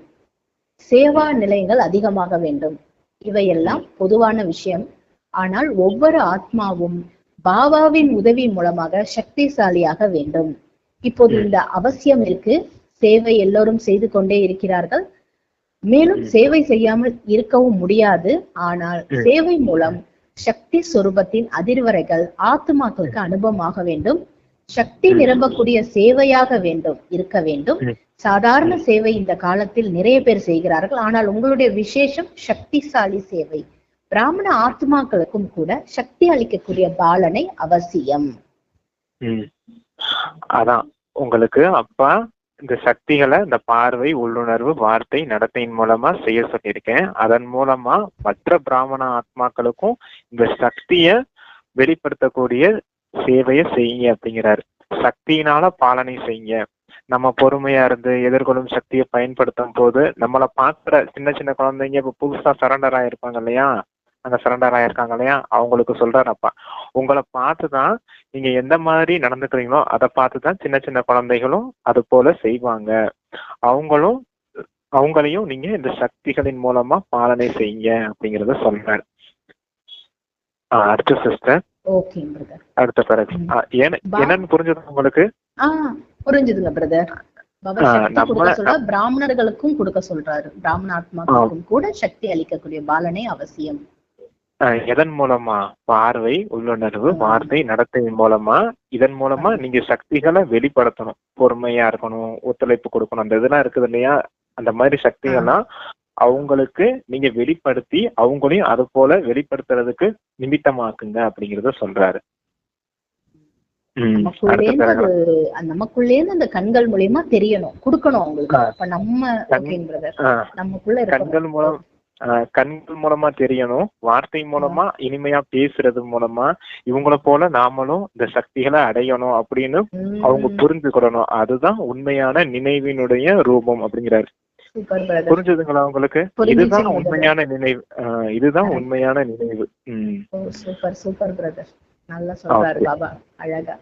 சேவா நிலையங்கள் அதிகமாக வேண்டும். இவையெல்லாம் பொதுவான விஷயம். ஆனால் ஒவ்வொரு ஆத்மாவும் பாபாவின் உதவி மூலமாக சக்திசாலியாக வேண்டும். இப்போது இந்த அவசியம் இருக்கு. சேவை எல்லோரும் செய்து கொண்டே இருக்கிறார்கள். மேலும் சேவை செய்யாமல் இருக்கவும் முடியாது. ஆனால் சேவை மூலம் சக்தி சொரூபத்தின் அதிர்வரைகள் ஆத்மாக்களுக்கு அனுபவமாக வேண்டும். சக்தி நிரம்பக்கூடிய சேவையாக இருக்க வேண்டும். சாதாரண சேவை இந்த காலத்தில் நிறைய பேர் செய்கிறார்கள். ஆனால் உங்களுடைய விசேஷம் சக்திசாலி சேவை. பிராமண ஆத்மாக்களுக்கும் கூட சக்தி அளிக்கக்கூடிய பாலனை அவசியம். அதான் உங்களுக்கு அப்பா இந்த சக்திகளை இந்த பார்வை, உள்ளுணர்வு, வார்த்தை, நடத்தையின் மூலமா செய்ய சொல்லியிருக்கேன். அதன் மூலமா மற்ற பிராமண ஆத்மாக்களுக்கும் இந்த சக்திய வெளிப்படுத்தக்கூடிய சேவையை செய்யுங்க அப்படிங்கிறாரு. சக்தியினால பாலனை செய்யுங்க. நம்ம பொறுமையா இருந்து எதிர்கொள்ளும் சக்தியை பயன்படுத்தும் போது நம்மளை பார்க்குற சின்ன சின்ன குழந்தைங்க இப்ப புதுசா சரண்டர் ஆயிருப்பாங்க இல்லையா, அங்க சரண்டர் ஆயிருக்காங்க இல்லையா, அவங்களுக்கு சொல்றாரப்பா, உங்களை பார்த்துதான் நீங்க எந்த மாதிரி நடந்துக்கிறீங்களோ அதை பார்த்துதான் சின்ன சின்ன குழந்தைகளும் அது போல செய்வாங்க. அவங்களையும் நீங்க இந்த சக்திகளின் மூலமா பாலனை செய்யுங்க அப்படிங்கறத சொல்றாரு. அடுத்த சிஸ்டர். அடுத்த பிறகு என்னன்னு புரிஞ்சது உங்களுக்கு? புரிஞ்சுதுங்க பிரதர். பிராமணர்களுக்கும் கொடுக்க சொல்றாரு. பிராமண ஆத்மாக்களுக்கும் கூட சக்தி அளிக்கக்கூடிய பாலனை அவசியம். எதன் மூலமா? பார்வை, உள்ளுணர்வு, வார்த்தை, நடத்தையின் மூலமா. இதன் மூலமா நீங்க சக்திகளை வெளிப்படுத்தணும். பொறுமையா இருக்கணும், ஒத்துழைப்பு கொடுக்கணும், அந்த இதெல்லாம் இருக்குது இல்லையா, அந்த மாதிரி சக்திகள்லாம் அவங்களுக்கு நீங்க வெளிப்படுத்தி அவங்களையும் அது போல வெளிப்படுத்துறதுக்கு நிமித்தமாக்குங்க அப்படிங்கறத சொல்றாரு. நமக்குள்ளே அந்த கண்கள் மூலியமா தெரியணும், கொடுக்கணும் அவங்களுக்கு. அப்ப நமக்குள்ள கண்கள் மூலமா தெரியணும், வார்த்தை மூலமா இனிமையா பேசுறது மூலமா இவங்களை போல நாமளும் இந்த சக்திகளை அடையணும் அப்படின்னு அவங்க புரிஞ்சுக்கிடணும். அதுதான் உண்மையான நினைவினுடைய ரூபம் அப்படிங்கிறாரு. புரிஞ்சதுங்களா உங்களுக்கு? இதுதான் உண்மையான நினைவு. இதுதான் உண்மையான நினைவு. சூப்பர் சூப்பர் பிரதர், நல்லா சொல்றாரு பாபா, அழகா.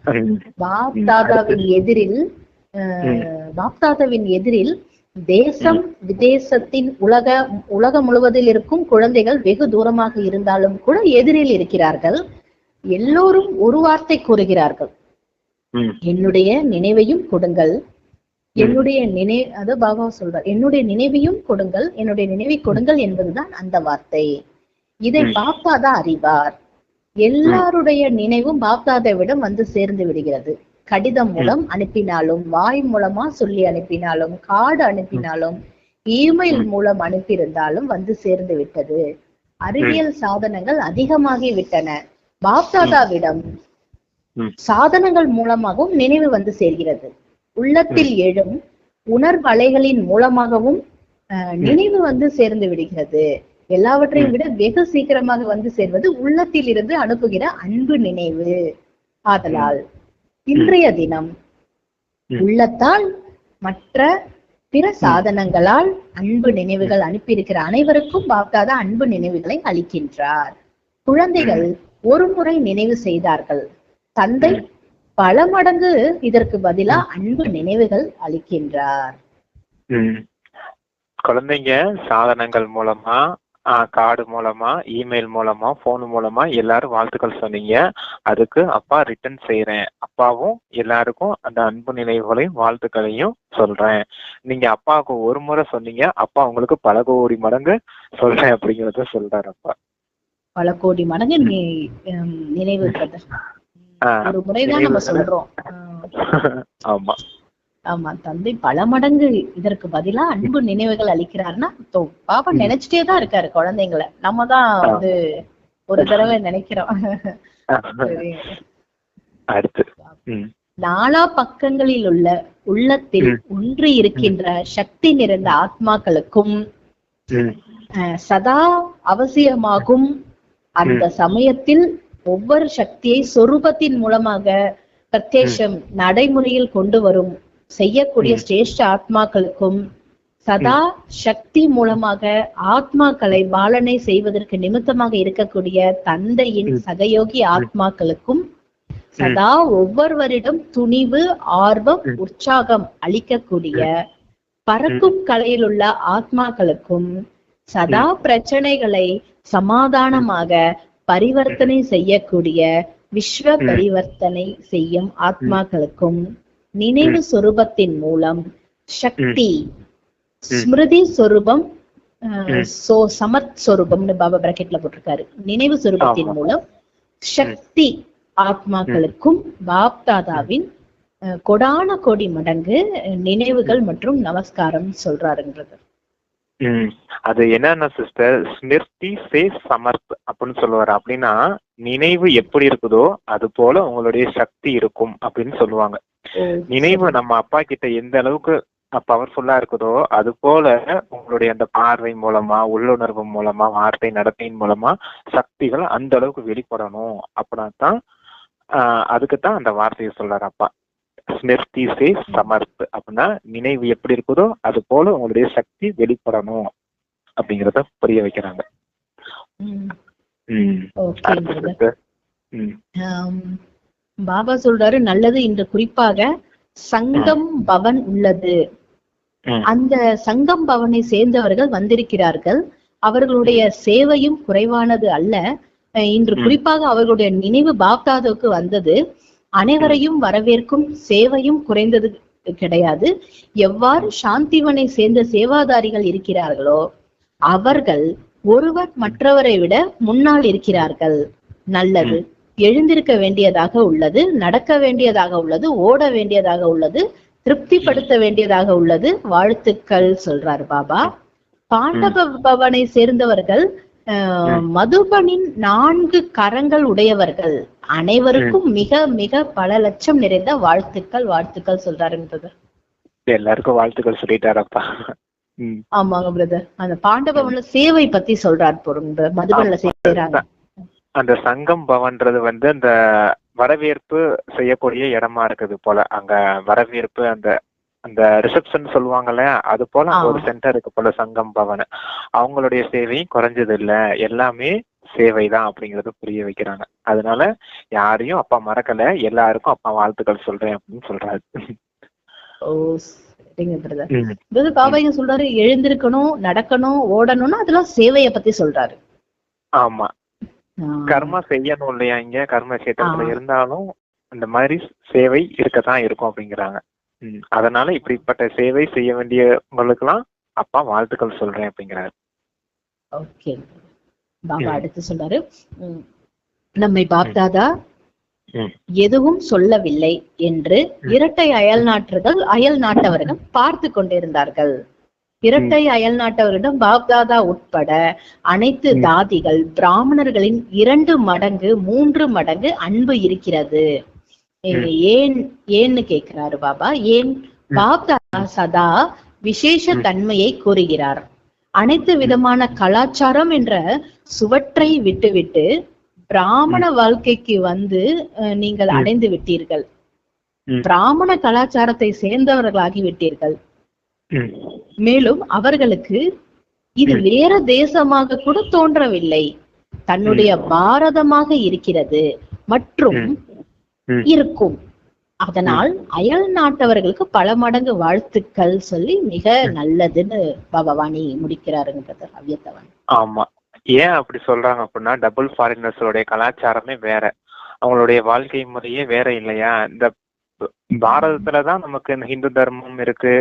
பாப்தாதாவின் எதிரில் தேசம் விதேசத்தின் உலகம் முழுவதில் இருக்கும் குழந்தைகள் வெகு தூரமாக இருந்தாலும் கூட எதிரில் இருக்கிறார்கள். எல்லோரும் ஒரு வார்த்தை கூறுகிறார்கள், என்னுடைய நினைவையும் கொடுங்கள், என்னுடைய பாபா சொல்றார், என்னுடைய நினைவையும் கொடுங்கள், என்னுடைய நினைவை கொடுங்கள் என்பதுதான் அந்த வார்த்தை. இதை பாப்தாதா அறிவார். எல்லாருடைய நினைவும் பாப்தாதாவிடம் வந்து சேர்ந்து விடுகிறது. கடிதம் மூலம் அனுப்பினாலும், வாய் மூலமா சொல்லி அனுப்பினாலும், கார்டு அனுப்பினாலும், இமெயில் மூலம் அனுப்பியிருந்தாலும் வந்து சேர்ந்து விட்டது. அறிவியல் சாதனங்கள் அதிகமாகி விட்டன. பாப்தாதாவிடம் சாதனங்கள் மூலமாகவும் நினைவு வந்து சேர்கிறது. உள்ளத்தில் எழும் உணர்வலைகளின் மூலமாகவும் நினைவு வந்து சேர்ந்து விடுகிறது. எல்லாவற்றையும் விட வெகு சீக்கிரமாக வந்து சேர்வது உள்ளத்தில் இருந்து அனுப்புகிற அன்பு நினைவு. ஆதலால் இன்றைய தினம் உள்ளத்தால் மற்ற பிற சாதனங்களால் அன்பு நினைவுகள் அனுப்பியிருக்கிற அனைவருக்கும் பாப்தாதா அன்பு நினைவுகளை அளிக்கின்றார். குழந்தைகள் ஒரு முறை நினைவு செய்தார்கள், தந்தை பல மடங்கு இதற்கு பதிலா அன்பு நினைவுகள் அளிக்கின்றார். குழந்தைங்க சாதனங்கள் மூலமா, கார்டு மூலமா, இமெயில் மூலமா, போன் மூலமா எல்லாரும் வாழ்த்துக்கள் சொன்னீங்க. அதுக்கு அப்பா ரிட்டர்ன் செய்யறேன். அப்பாவும் எல்லாருக்கும் அந்த அன்பு நினைவுகளையும் வாழ்த்துக்களையும் சொல்றேன். நீங்க அப்பாவுக்கு ஒரு முறை சொன்னீங்க, அப்பா உங்களுக்கு பல கோடி மடங்கு சொல்றேன் அப்படிங்கறத சொல்றாரு அப்பா. பல கோடி மடங்கு நினைவு ஒரு முறைதான் நம்ம சொல்றோம். ஆமா ஆமா, தந்தை பல மடங்கு இதற்கு பதிலா அன்பு நினைவுகள் அளிக்கிறாருன்னா பாபா நினைச்சிட்டேதான் இருக்காரு குழந்தைங்களை. நம்ம தான் வந்து ஒரு தடவை நினைக்கிறோம். நாலா பக்கங்களில் உள்ள உள்ளத்தில் ஒன்று இருக்கின்ற சக்தி நிறைந்த ஆத்மாக்களுக்கும் சதா அவசியமாகும். அந்த சமயத்தில் ஒவ்வொரு சக்தியை சொரூபத்தின் மூலமாக பிரத்யேஷம் நடைமுறையில் கொண்டு வரும் செய்யக்கூடிய சிரேஷ்ட ஆத்மாக்களுக்கும் சதா சக்தி மூலமாக ஆத்மாக்களை பாலனை செய்வதற்கு நிமித்தமாக இருக்கக்கூடிய தந்தையின் சகயோகி ஆத்மாக்களுக்கும் சதா ஒவ்வொருவரிடம் துணிவு, ஆர்வம், உற்சாகம் அளிக்கக்கூடிய பறக்கும் கலையில் உள்ள ஆத்மாக்களுக்கும் சதா பிரச்சனைகளை சமாதானமாக பரிவர்த்தனை செய்யக்கூடிய விஸ்வ பரிவர்த்தனை செய்யும் ஆத்மாக்களுக்கும் நினைவு சொரூபத்தின் மூலம் சக்தி, ஸ்மிருதி சொரூபம், சமத் சொரூபம்னு பாபா பிராக்கெட்ல போட்டிருக்காரு. நினைவு சொரூபத்தின் மூலம் சக்தி ஆத்மாக்களுக்கும் பாப்தாதாவின் கொடான கோடி மடங்கு நினைவுகள் மற்றும் நமஸ்காரம் சொல்றாருன்றது. அது என்னன்னா சிஸ்டர், ஸ்மிருதி சே சமர்த் அப்படின்னு சொல்லுவாரு. அப்படின்னா நினைவு எப்படி இருக்குதோ அது போல உங்களுடைய சக்தி இருக்கும் அப்படின்னு சொல்லுவாங்க. நினைவு நம்ம அப்பா கிட்ட எந்த அளவுக்கு பவர்ஃபுல்லா இருக்குதோ அது போல உங்களுடைய அந்த பார்வை மூலமா, உள்ளுணர்வு மூலமா, வார்த்தை நடத்தையின் மூலமா சக்திகள் அந்த அளவுக்கு வெளிப்படணும். அப்படின்னாதான் அதுக்குத்தான் அந்த வார்த்தையை சொல்றாரு அப்பா. ஸ்மிருதி சே சமர்த் அப்படின்னா நினைவு எப்படி இருக்குதோ அது போல உங்களுடைய சக்தி வெளிப்படணும் அப்படிங்கறத புரிய வைக்கிறாங்க. பாபா சொல்றாரு, நல்லது. இன்று குறிப்பாக சங்கம் பவன் உள்ளது. அந்த சங்கம் பவனை சேர்ந்தவர்கள் வந்திருக்கிறார்கள். அவர்களுடைய சேவையும் குறைவானது அல்ல. இன்று குறிப்பாக அவர்களுடைய நினைவு பாப்தாதுவுக்கு வந்தது. அனைவரையும் வரவேற்கும் சேவையும் குறைந்தது கிடையாது. எவ்வாறு சாந்திவனை சேர்ந்த சேவாதாரிகள் இருக்கிறார்களோ அவர்கள் ஒருவர் மற்றவரை விட முன்னால் இருக்கிறார்கள். நல்லது. எழுந்திருக்க வேண்டியதாக உள்ளது, நடக்க வேண்டியதாக உள்ளது, ஓட வேண்டியதாக உள்ளது, திருப்திப்படுத்த வேண்டியதாக உள்ளது. வாழ்த்துக்கள் சொல்றாரு பாபா. பாண்டவ பவனை சேர்ந்தவர்கள் மதுபனின் 4 கரங்கள் உடையவர்கள். அனைவருக்கும் மிக மிக பல லட்சம் நிறைந்த வாழ்த்துக்கள் வாழ்த்துக்கள் சொல்றாருன்றது. எல்லாருக்கும் வாழ்த்துக்கள் சொல்லிட்டாரப்பா. ஆமாங்க பிரதர். அந்த பாண்டவன்ல சேவை பத்தி சொல்றாரு. மதுபன்ல செய்யறாங்க. அந்த சங்கம் பவன்றது அந்த வரவேற்பு செய்யக்கூடிய இடமா இருக்குது போல. அங்க வரவேற்பு அந்த அந்த ரிசப்ஷன் சொல்லுவாங்கல்ல, அது போல ஒரு சென்டர் இருக்கு போல சங்கம் பவன். அவங்களுடைய சேவையும் குறைஞ்சது இல்ல, எல்லாமே சேவைதான் அப்படிங்கறத புரிய வைக்கிறாங்க. அதனால யாரையும் அப்பா மறக்கல, எல்லாருக்கும் அப்பா வாழ்த்துக்கள் சொல்றேன் அப்படின்னு சொல்றாரு. பாபா இங்க சொல்றாரு, எழுந்திருக்கணும், நடக்கணும், ஓடணும்னு அதெல்லாம் சேவைய பத்தி சொல்றாரு. ஆமா, கர்மா செய்யணும் இல்லையா? இங்க கர்ம கஷேத்திரத்துல இருந்தாலும் அந்த மாதிரி சேவை இருக்கத்தான் இருக்கும் அப்படிங்கிறாங்க. அதனால இப்படிப்பட்ட சேவை செய்ய வேண்டியவங்களுக்கு எல்லாம் அப்பா வாழ்த்துக்கள் சொல்றேன் அப்படிங்கிறாரு. ஓகே, பாபா அடுத்து சொல்றாரு, நம்மை பாப்தாதா எதுவும் சொல்லவில்லை என்று இரட்டை அயல் நாட்டவர்கள் பார்த்து கொண்டிருந்தார்கள். இரட்டை அயல் நாட்டவரிடம் பாப்தாதா உட்பட அனைத்து தாதிகள் பிராமணர்களின் 2 மடங்கு 3 மடங்கு அன்பு இருக்கிறது. ஏன்னு கேக்குறாரு பாபா. ஏன்? பாப்தாதா சதா விசேஷ தன்மையை கூறுகிறார். அனைத்து விதமான கலாச்சாரம் என்ற சுவற்றை விட்டுவிட்டு பிராமண வாழ்க்கைக்கு நீங்கள் அடைந்து விட்டீர்கள். பிராமண கலாச்சாரத்தை சேர்ந்தவர்களாகி விட்டீர்கள். மேலும் அவர்களுக்கு இது வேற தேசமாக கூட தோன்றவில்லை, தன்னுடைய பாரதமாக இருக்கிறது மற்றும் இருக்கும். அதனால் அயல் நாட்டவர்களுக்கு பல மடங்கு வாழ்த்துக்கள் சொல்லி மிக நல்லதுன்னு பகவானி முடிக்கிறாருங்கிறது அவ்யத்தவன். ஆமா, ஏன் அப்படி சொல்றாங்க அப்படின்னா, டபுள் ஃபாரினர்ஸோடைய கலாச்சாரமே வேற, அவங்களுடைய வாழ்க்கை முறையே வேற இல்லையா? இந்த பாரதத்துலதான் நமக்கு இந்த ஹிந்து தர்மம் இருக்கு,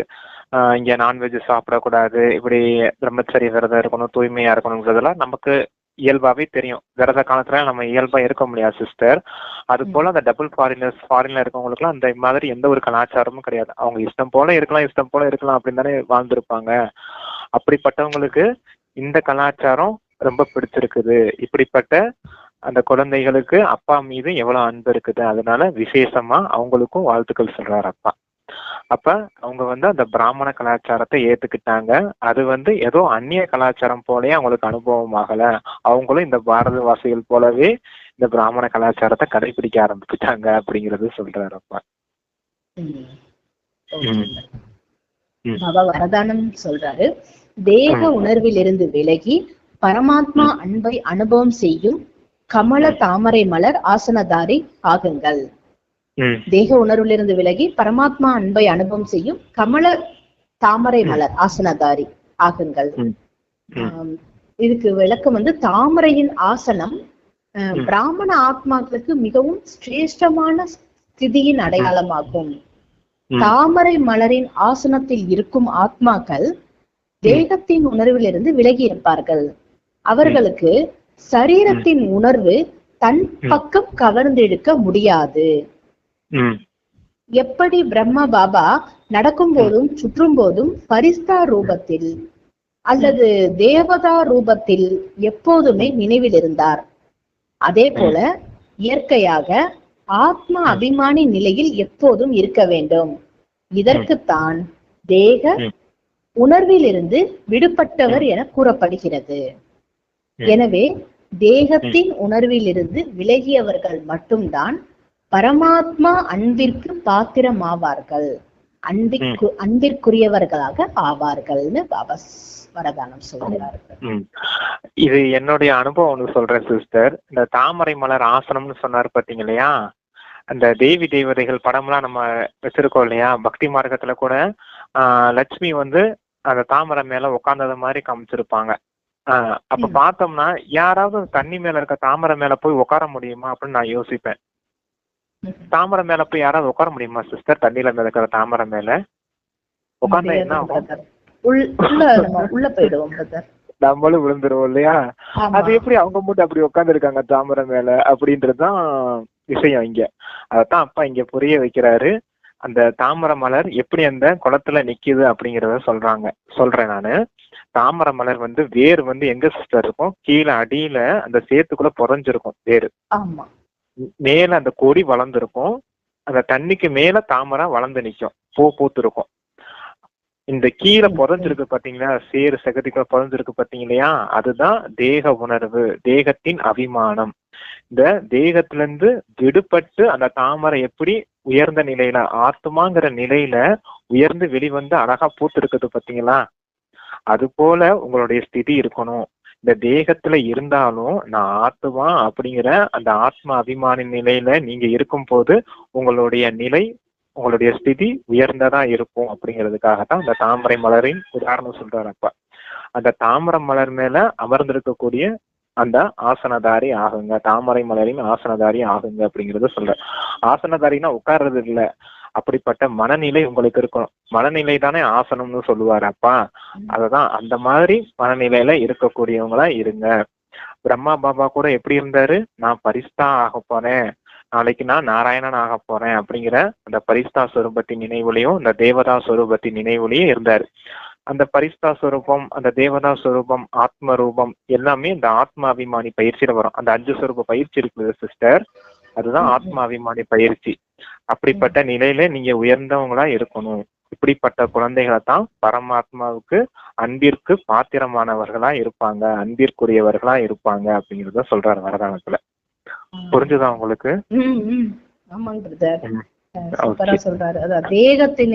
இங்க நான்வெஜ் சாப்பிடக்கூடாது, இப்படி பிரம்மச்சரிய விரதம் இருக்கணும், தூய்மையா இருக்கணும்ன்றதெல்லாம் நமக்கு இயல்பாவே தெரியும். விரத காலத்துல நம்ம இயல்பா இருக்க முடியாது சிஸ்டர். அது போல அந்த டபுள் ஃபாரின்ல இருக்கவங்களுக்கு எல்லாம் அந்த மாதிரி எந்த ஒரு கலாச்சாரமும் கிடையாது. அவங்க இஷ்டம் போல இருக்கலாம் அப்படின்னு தானே வாழ்ந்திருப்பாங்க. அப்படிப்பட்டவங்களுக்கு இந்த கலாச்சாரம் ரொம்ப பிடிச்சிருக்குது. இப்படிப்பட்ட அந்த குழந்தைகளுக்கு அப்பா மீது எவ்வளவு அன்பு இருக்குது, அதனால விசேஷமா அவங்களுக்கும் வாழ்த்துக்கள் சொல்றாரு அப்பா. அப்ப அவங்க அந்த பிராமண கலாச்சாரத்தை ஏத்துக்கிட்டாங்க. அது ஏதோ அந்நிய கலாச்சாரம் போலயே அவங்களுக்கு அனுபவம் ஆகல. அவங்களும் இந்த பாரதவாசிகள் போலவே இந்த பிராமண கலாச்சாரத்தை கடைபிடிக்க ஆரம்பிச்சுட்டாங்க அப்படிங்கறது சொல்றாரு அப்பா. பாபா வரதானம் சொல்றாரு, தேக உணர்வில் இருந்து விலகி பரமாத்மா அன்பை அனுபவம் செய்யும் கமல தாமரை மலர் ஆசனதாரி ஆகுங்கள். தேக உணர்விலிருந்து விலகி பரமாத்மா அன்பை அனுபவம் செய்யும் கமல தாமரை மலர் ஆசனதாரி ஆகுங்கள். இதுக்கு விளக்கம் தாமரையின் ஆசனம் பிராமண ஆத்மாக்களுக்கு மிகவும் சிரேஷ்டமான ஸ்திதியின் அடையாளமாகும். தாமரை மலரின் ஆசனத்தில் இருக்கும் ஆத்மாக்கள் தேகத்தின் உணர்விலிருந்து விலகி இருப்பார்கள். அவர்களுக்கு சரீரத்தின் உணர்வு தன் பக்கம் கவர்ந்தெடுக்க முடியாது. எப்படி பிரம்மா பாபா நடக்கும் போதும் சுற்றும் போதும் பரிஸ்தா ரூபத்தில் அல்லது தேவதா ரூபத்தில் எப்போதுமே நினைவில் இருந்தார், அதே போல இயற்கையாக ஆத்ம அபிமானி நிலையில் எப்போதும் இருக்க வேண்டும். இதற்குத்தான் தேக உணர்விலிருந்து விடுபட்டவர் என கூறப்படுகிறது. எனவே தேகத்தின் உணர்விலிருந்து விலகியவர்கள் மட்டும்தான் பரமாத்மா அன்பிற்கு பாத்திரமாவார்கள், அன்பிற்குரியவர்களாக ஆவார்கள்னு பாபா வரதானம் சொல்கிறார்கள். இது என்னுடைய அனுபவம் ஒன்று சொல்றேன் சிஸ்டர். இந்த தாமரை மலர் ஆசனம்னு சொன்னாரு பாத்தீங்க இல்லையா, அந்த தேவி தேவதைகள் படம்லாம் நம்ம வச்சிருக்கோம் இல்லையா, பக்தி மார்க்கத்துல கூட லட்சுமி அந்த தாமரை மேல உட்கார்ந்தது மாதிரி காமிச்சிருப்பாங்க. அப்ப பார்த்தோம்னா யாராவது தண்ணி மேல இருக்க தாமரை மேல போய் உட்கார முடியுமா அப்படின்னு நான் யோசிப்பேன். தாமரை மேல போய் யாராவது உட்கார முடியுமா சிஸ்டர்? தண்ணியில மேல இருக்கிற தாமரை மேல உட்கார்ந்தா என்ன ஆகும்? உள்ள போயிடுவோம், நம்மளும் விழுந்துருவோம் இல்லையா? அது எப்படி அவங்க மட்டும் அப்படி உட்கார்ந்து இருக்காங்க தாமரை மேல அப்படின்றதுதான் விஷயம் இங்க. அதத்தான் அப்பா இங்க புரிய வைக்கிறாரு. அந்த தாமரை மலர் எப்படி அந்த குளத்துல நிக்குது அப்படிங்கறத சொல்றேன் நானு. தாமரை மலர் வேர் எங்க சிஸ்டர் இருக்கும்? கீழே அடியில அந்த சேத்துக்குள்ள புதைஞ்சிருக்கும் வேறு. மேல அந்த கொடி வளர்ந்துருக்கும், அந்த தண்ணிக்கு மேல தாமரை வளர்ந்து நிக்கும், பூ பூத்து இருக்கும். இந்த கீழே புதைஞ்சிருக்கு பாத்தீங்களா, சேரு சகதிக்குள்ள புதைஞ்சிருக்கு பாத்தீங்க இல்லையா, அதுதான் தேக உணர்வு, தேகத்தின் அபிமானம். இந்த தேகத்துல இருந்து விடுபட்டு அந்த தாமரை எப்படி உயர்ந்த நிலையில ஆத்மாங்கிற நிலையில உயர்ந்து வெளிவந்து அழகா பூத்து இருக்குது பாத்தீங்களா, அது போல உங்களுடைய ஸ்திதி இருக்கணும். இந்த தேகத்துல இருந்தாலும் நான் ஆத்மா அப்படிங்கிற அந்த ஆத்மா அபிமானி நிலையில நீங்க இருக்கும் போது உங்களுடைய நிலை, உங்களுடைய ஸ்திதி உயர்ந்ததா இருக்கும் அப்படிங்கிறதுக்காகத்தான் அந்த தாமரை மலரின் உதாரணம் சொல்றாரு அப்பா. அந்த தாமரை மலர் மேல அமர்ந்திருக்கக்கூடிய அந்த ஆசனதாரி ஆகுங்க, தாமரை மலரின் ஆசனதாரி ஆகுங்க அப்படிங்கறத சொல்ற. ஆசனதாரின்னா உட்கார்றது இல்லை, அப்படிப்பட்ட மனநிலை உங்களுக்கு இருக்கணும். மனநிலை தானே ஆசனம்னு சொல்லுவாரு அப்பா. அததான் அந்த மாதிரி மனநிலையில இருக்கக்கூடியவங்களா இருங்க. பிரம்மா பாபா கூட எப்படி இருந்தாரு? நான் பரிஸ்தா ஆக போறேன், நாளைக்கு நான் நாராயணன் ஆக போறேன் அப்படிங்கிற அந்த பரிஸ்தா ஸ்வரூபத்தின் நினைவுலையும் இந்த தேவதா ஸ்வரூபத்தின் நினைவுலையும் இருந்தாரு. அந்த பரிஸ்தா ஸ்வரூபம், அந்த தேவதா ஸ்வரூபம், ஆத்ம ரூபம் எல்லாமே இந்த ஆத்மா அபிமானி பயிற்சியில வரும். அந்த 5 ஸ்வரூப பயிற்சி இருக்குது சிஸ்டர், அதுதான் ஆத்மா அபிமானி பயிற்சி. அப்படிப்பட்ட நிலையில நீங்க உயர்ந்தவங்களா இருக்கணும். இப்படிப்பட்ட குழந்தைகளை தான் பரமாத்மாவுக்கு அன்பிற்கு பாத்திரமானவர்களா இருப்பாங்க, அன்பிற்குரியவர்களா இருப்பாங்க அப்படிங்கறத சொல்றாரு வரதானத்துல. புரிஞ்சுதா உங்களுக்கு? சொல்றாரு. அதாவது தேகத்தின்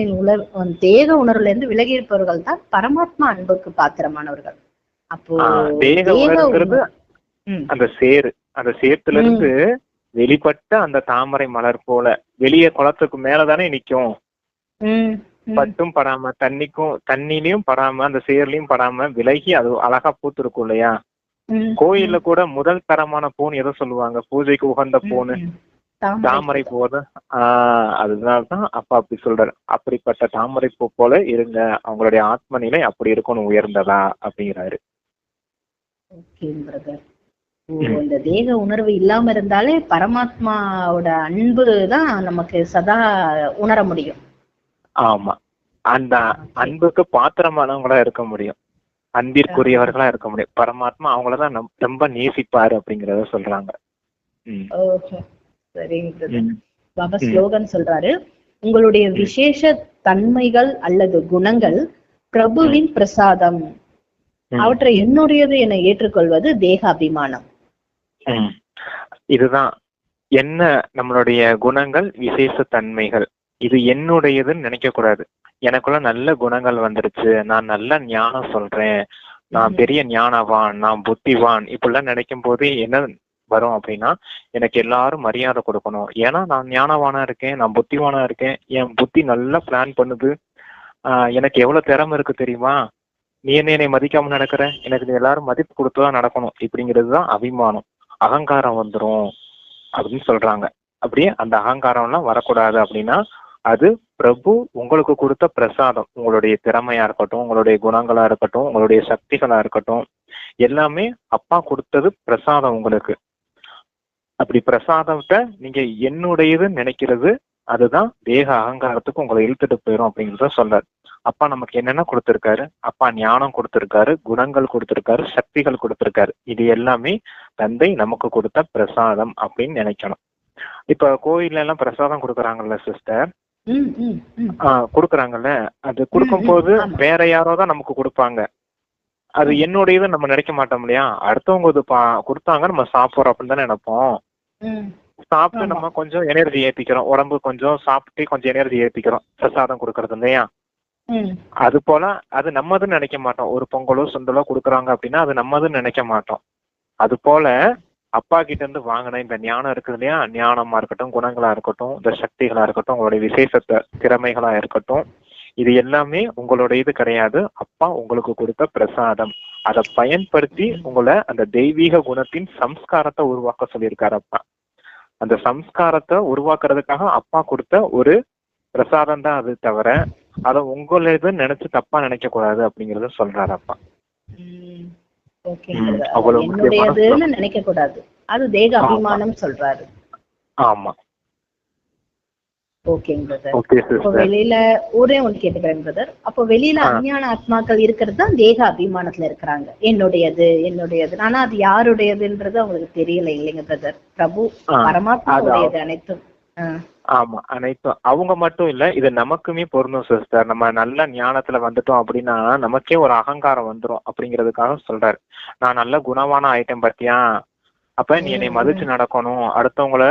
தேக உணர்வுல இருந்து விலகி இருப்பவர்கள் தான் பரமாத்மா அன்புக்கு பாத்திரமானவர்கள். அப்போ தேக உணர்வுங்கிறது அந்த சேரு, அந்த சேத்துல இருந்து வெளிப்பட்ட அந்த தாமரை மலர் போல வெளியே குளத்துக்கு மேலதானே நிக்கும், பட்டும் படாம தண்ணிலையும் படாம அந்த சேர்லயும் படாம விலகி அது அழகா பூத்திருக்கும் இல்லையா. கோயில்ல கூட முதல் தரமான பூன்னு எதை சொல்லுவாங்க? பூஜைக்கு உகந்த பூன்னு தாமரை பூ. அதனால்தான் அப்பா அப்படி சொல்றாரு, அப்படிப்பட்ட தாமரை பூ போல இருங்க, அவங்களுடைய ஆத்ம நிலை அப்படி இருக்கணும், உயர்ந்ததா அப்படிங்கிறாரு. இந்த தேக உணர்வு இல்லாம இருந்தாலே பரமாத்மாவோட அன்பு தான் நமக்கு சதா உணர முடியும். ஆமா, அந்த அன்புக்கு பாத்திரமானவங்களா இருக்க முடியும், அன்பிற்குரியவர்களா இருக்க முடியும். பரமாத்மா அவங்களதான் ரொம்ப நேசிப்பாரு அப்படிங்கறத சொல்றாங்க. பாபா ஸ்லோகன் சொல்றாரு, உங்களுடைய விசேஷ தன்மைகள் அல்லது குணங்கள் பிரபுவின் பிரசாதம், அவற்றை என்னுடையது என ஏற்றுக்கொள்வது தேக அபிமானம். இதுதான் என்ன நம்மளுடைய குணங்கள், விசேஷ தன்மைகள், இது என்னுடையதுன்னு நினைக்க கூடாது. எனக்குள்ள நல்ல குணங்கள் வந்துருச்சு, நான் நல்ல ஞானம் சொல்றேன், நான் பெரிய ஞானவான், நான் புத்திவான், இப்படிலாம் நினைக்கும் போது என்ன வரும் அப்படின்னா, எனக்கு எல்லாரும் மரியாதை கொடுக்கணும், ஏன்னா நான் ஞானவானா இருக்கேன், நான் புத்திவானா இருக்கேன், என் புத்தி நல்லா பிளான் பண்ணுது, எனக்கு எவ்வளவு திறமை இருக்கு தெரியுமா, நீ என்னை மதிக்காம நடக்கிற, எனக்கு எல்லாரும் மதிப்பு கொடுத்துதான் நடக்கணும், இப்படிங்கிறதுதான் அபிமானம். அகங்காரம் வந்துரும் அப்படின்னு சொல்றாங்க. அப்படியே அந்த அகங்காரம் எல்லாம் வரக்கூடாது. அப்படின்னா அது பிரபு உங்களுக்கு கொடுத்த பிரசாதம். உங்களுடைய திறமையா இருக்கட்டும், உங்களுடைய குணங்களா இருக்கட்டும், உங்களுடைய சக்திகளா இருக்கட்டும், எல்லாமே அப்பா கொடுத்தது பிரசாதம் உங்களுக்கு. அப்படி பிரசாதத்தை நீங்க என்னுடையதுன்னு நினைக்கிறது அதுதான் தேக அகங்காரத்துக்கு உங்களை இழுத்துட்டு போயிடும் அப்படிங்கிறத சொல்றாரு. அப்பா நமக்கு என்னென்ன கொடுத்திருக்காரு? அப்பா ஞானம் கொடுத்திருக்காரு, குணங்கள் கொடுத்திருக்காரு, சக்திகள் கொடுத்திருக்காரு. இது எல்லாமே தந்தை நமக்கு கொடுத்த பிரசாதம் அப்படின்னு நினைக்கணும். இப்ப கோயில்ல எல்லாம் பிரசாதம் கொடுக்குறாங்கல்ல சிஸ்டர், கொடுக்குறாங்கல்ல, அது கொடுக்கும் போது வேற யாரோ தான் நமக்கு கொடுப்பாங்க. அது என்னுடையது நம்ம நினைக்க மாட்டோம் இல்லையா? அடுத்தவங்க இது கொடுத்தாங்க நம்ம சாப்பிட்றோம் அப்படின்னு தானே நினைப்போம். சாப்பிட்டு நம்ம கொஞ்சம் எனர்ஜி ஏத்திக்கிறோம், உடம்பு கொஞ்சம் சாப்பிட்டு கொஞ்சம் எனர்ஜி ஏத்திக்கிறோம் பிரசாதம் கொடுக்கறது இல்லையா? அது போல அது நம்மதுன்னு நினைக்க மாட்டோம். ஒரு பொங்கலோ சுண்டலோ கொடுக்குறாங்க அப்படின்னா அது நம்மதுன்னு நினைக்க மாட்டோம். அது போல அப்பா கிட்ட இருந்து வாங்கின இந்த ஞானம் இருக்குது இல்லையா, ஞானமா இருக்கட்டும், குணங்களா இருக்கட்டும், இந்த சக்திகளா இருக்கட்டும், உங்களுடைய விசேஷ திறமைகளா இருக்கட்டும், இது எல்லாமே உங்களுடைய இது கிடையாது. அப்பா உங்களுக்கு கொடுத்த பிரசாதம். அதை பயன்படுத்தி உங்களை அந்த தெய்வீக குணத்தின் சம்ஸ்காரத்தை உருவாக்க சொல்லியிருக்காரு அப்பா. அந்த சம்ஸ்காரத்தை உருவாக்குறதுக்காக அப்பா கொடுத்த ஒரு பிரசாதம் தான் அது, தவிர அதை உங்களுது நினைச்சு தப்பா நினைக்க கூடாது அப்படிங்கறத சொல்றாரு அப்பா. நினைக்க கூடாது, அது தேக அபிமானம் சொல்றாரு. ஆமா, ஓகேங்க பிரதர். அப்போ வெளியில ஒரே ஒன்று கேட்டுக்கிறேன் பிரதர். அப்போ வெளியில அஞ்ஞான ஆத்மாக்கள் இருக்கிறது தான் தேக அபிமானத்துல இருக்கிறாங்க, என்னுடையது என்னுடையது. ஆனா அது யாருடையதுன்றது அவங்களுக்கு தெரியல இல்லைங்க பிரதர். பிரபு பரமாத்மாவுடையது அனைத்தும். ஆமா, அனைத்தும் அவங்க மட்டும் இல்ல, இது நமக்குமே பொருந்தும் சிஸ்டர். நம்ம நல்ல ஞானத்துல வந்துட்டோம் அப்படின்னா நமக்கே ஒரு அகங்காரம் வந்துடும் அப்படிங்கிறதுக்காக சொல்றாரு. நான் நல்ல குணமான ஆயிட்டேன் பாத்தியா, அப்ப நீ என்னை மதிச்சு நடக்கணும், அடுத்தவங்கள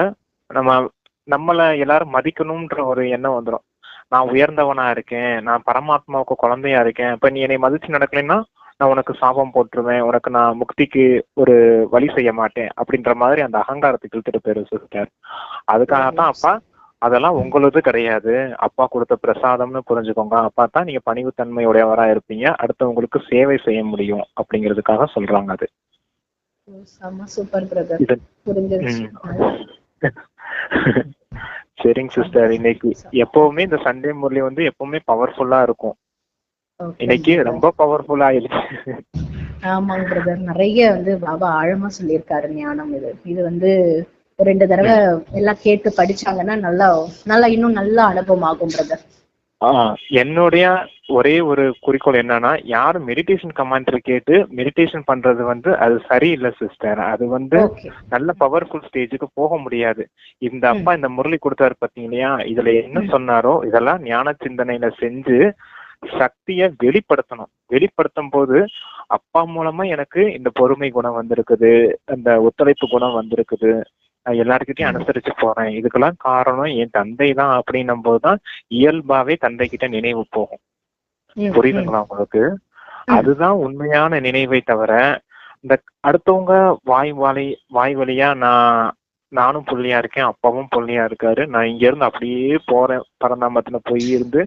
நம்மள எல்லாரும் மதிக்கணும்ன்ற ஒரு எண்ணம் வந்துடும். நான் உயர்ந்தவனா இருக்கேன், நான் பரமாத்மாவுக்கு குழந்தையா இருக்கேன், இப்ப நீ என்னை மதிச்சு நடக்கலைன்னா நான் உனக்கு சாபம் போட்டுருவேன், உனக்கு நான் முக்திக்கு ஒரு வழி செய்ய மாட்டேன் அப்படின்ற மாதிரி அந்த அகங்காரத்துக்கு இழுத்துட்டு போயிரு சிஸ்டர். அதுக்காகத்தான் அப்பா அதெல்லாம் உங்களது கிடையாது, அப்பா கொடுத்த பிரசாதம்னு புரிஞ்சுக்கோங்க. அப்பா தான் நீங்க பணிவுத்தன்மையுடையவரா இருப்பீங்க, அடுத்தவங்களுக்கு சேவை செய்ய முடியும் அப்படிங்கிறதுக்காக சொல்றாங்க. அது சூப்பர் பிரதர், சரிங்க சிஸ்டர். இன்னைக்கு எப்பவுமே இந்த சண்டே முரளி வந்து எப்பவுமே பவர்ஃபுல்லா இருக்கும். இன்னைக்கு ரொம்ப பவர்ஃபுல்லா ஆயிடுச்சு. ஆமாங்க பிரதர், நிறைய வந்து பாபா ஆழமா சொல்லியிருக்காரு ஞானம். இது வந்து 2 தடவை எல்லாம் கேட்டு படிச்சாங்கன்னா நல்லா இன்னும் நல்ல அனுபவம் ஆகும் பிரதர். என்னுடைய ஒரே ஒரு குறிக்கோள் என்னன்னா, யாரும் மெடிடேஷன் கமாண்டர் கேட்டு மெடிடேஷன் பண்றது வந்து அது சரியில்லை சிஸ்டர். அது வந்து நல்ல பவர்ஃபுல் ஸ்டேஜுக்கு போக முடியாது. இந்த அப்பா இந்த முரளி கொடுத்தாரு பாத்தீங்க இல்லையா, இதுல என்ன சொன்னாரோ இதெல்லாம் ஞான சிந்தனையில செஞ்சு சக்திய வெளிப்படுத்தணும். வெளிப்படுத்தும் போது அப்பா மூலமா எனக்கு இந்த பொறுமை குணம் வந்திருக்குது, அந்த ஒத்துழைப்பு குணம் வந்திருக்குது, எல்லாருக்கிட்டையும் அனுசரிச்சு போறேன், இதுக்கெல்லாம் காரணம் என் தந்தை தான் அப்படின்னும் போதுதான் இயல்பாவே தந்தை கிட்ட நினைவு போகும். புரியுதுங்களா உங்களுக்கு? அதுதான் உண்மையான நினைவை தவிர இந்த அடுத்தவங்க வாய் வழியா நானும் புள்ளியா இருக்கேன், அப்பாவும் புள்ளியா இருக்காரு, நான் இங்க இருந்து அப்படியே போறேன், பரந்தாமத்துல போய் இருந்து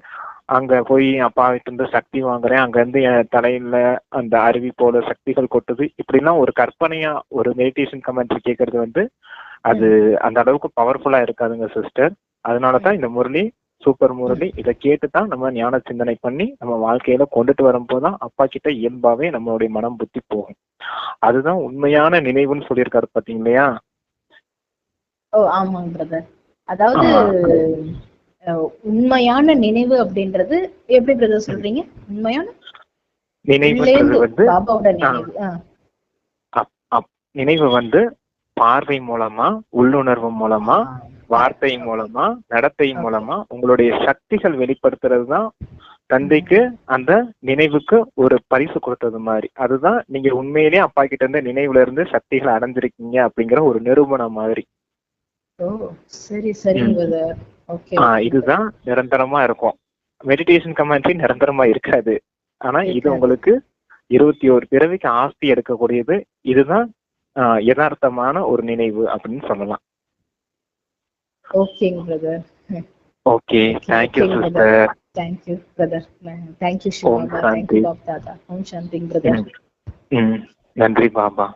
அங்க போய் அப்பா கிட்ட இருந்து சக்தி வாங்குறேன், அங்க இருந்து என் தலையில அந்த அருவி போல சக்திகள் கொட்டுது, இப்படிலாம் ஒரு கற்பனையா ஒரு மெடிடேஷன் கமெண்ட்ரி கேட்கறது வந்து அது அந்த அளவுக்கு பவர்ஃபுல்லா இருக்காதுங்க சிஸ்டர். அதனாலதான் இந்த முரளி சூப்பர் முரளி. இதை கேட்டுதான் நம்ம ஞான சிந்தனை பண்ணி நம்ம வாழ்க்கையில கொண்டுட்டு வரும்போதுதான் அப்பா கிட்ட இயல்பாவே நம்மளுடைய மனம் புத்தி போகும். அதுதான் உண்மையான நினைவுன்னு சொல்லியிருக்காரு பாத்தீங்க இல்லையா? ஆமாங்க பிரதர். அதாவது உண்மையான நினைவு அப்படின்றது எப்படி பிரதர் சொல்றீங்க? உண்மையான நினைவு வந்து நினைவு வந்து பார்வை மூலமா, உள்ளுணர்வு மூலமா, வார்த்தை மூலமா, நடத்தை மூலமா உங்களுடைய சக்திகள் வெளிப்படுத்துறது தான் தந்தைக்கு அந்த நினைவுக்கு ஒரு பரிசு கொடுத்தது மாதிரி. அதுதான் நீங்க உண்மையிலேயே அப்பா கிட்ட இருந்து நினைவுல இருந்து சக்திகளை அடைஞ்சிருக்கீங்க அப்படிங்கிற ஒரு நிரூபணம் மாதிரி. இதுதான் நிரந்தரமா இருக்கும். மெடிடேஷன் கமெண்ட்ரி நிரந்தரமா இருக்காது. ஆனா இது உங்களுக்கு 21 பிறவிக்கு ஆஸ்தி எடுக்கக்கூடியது. இதுதான் யதார்த்தமான ஒரு நினைவு அப்படின்னு சொல்லலாம். ஓகேங்க brother. Okay, thank you sister. Thank you brother. Thank you Shiva. Thank you Baba. Om Shanti brother. நன்றி பாபா.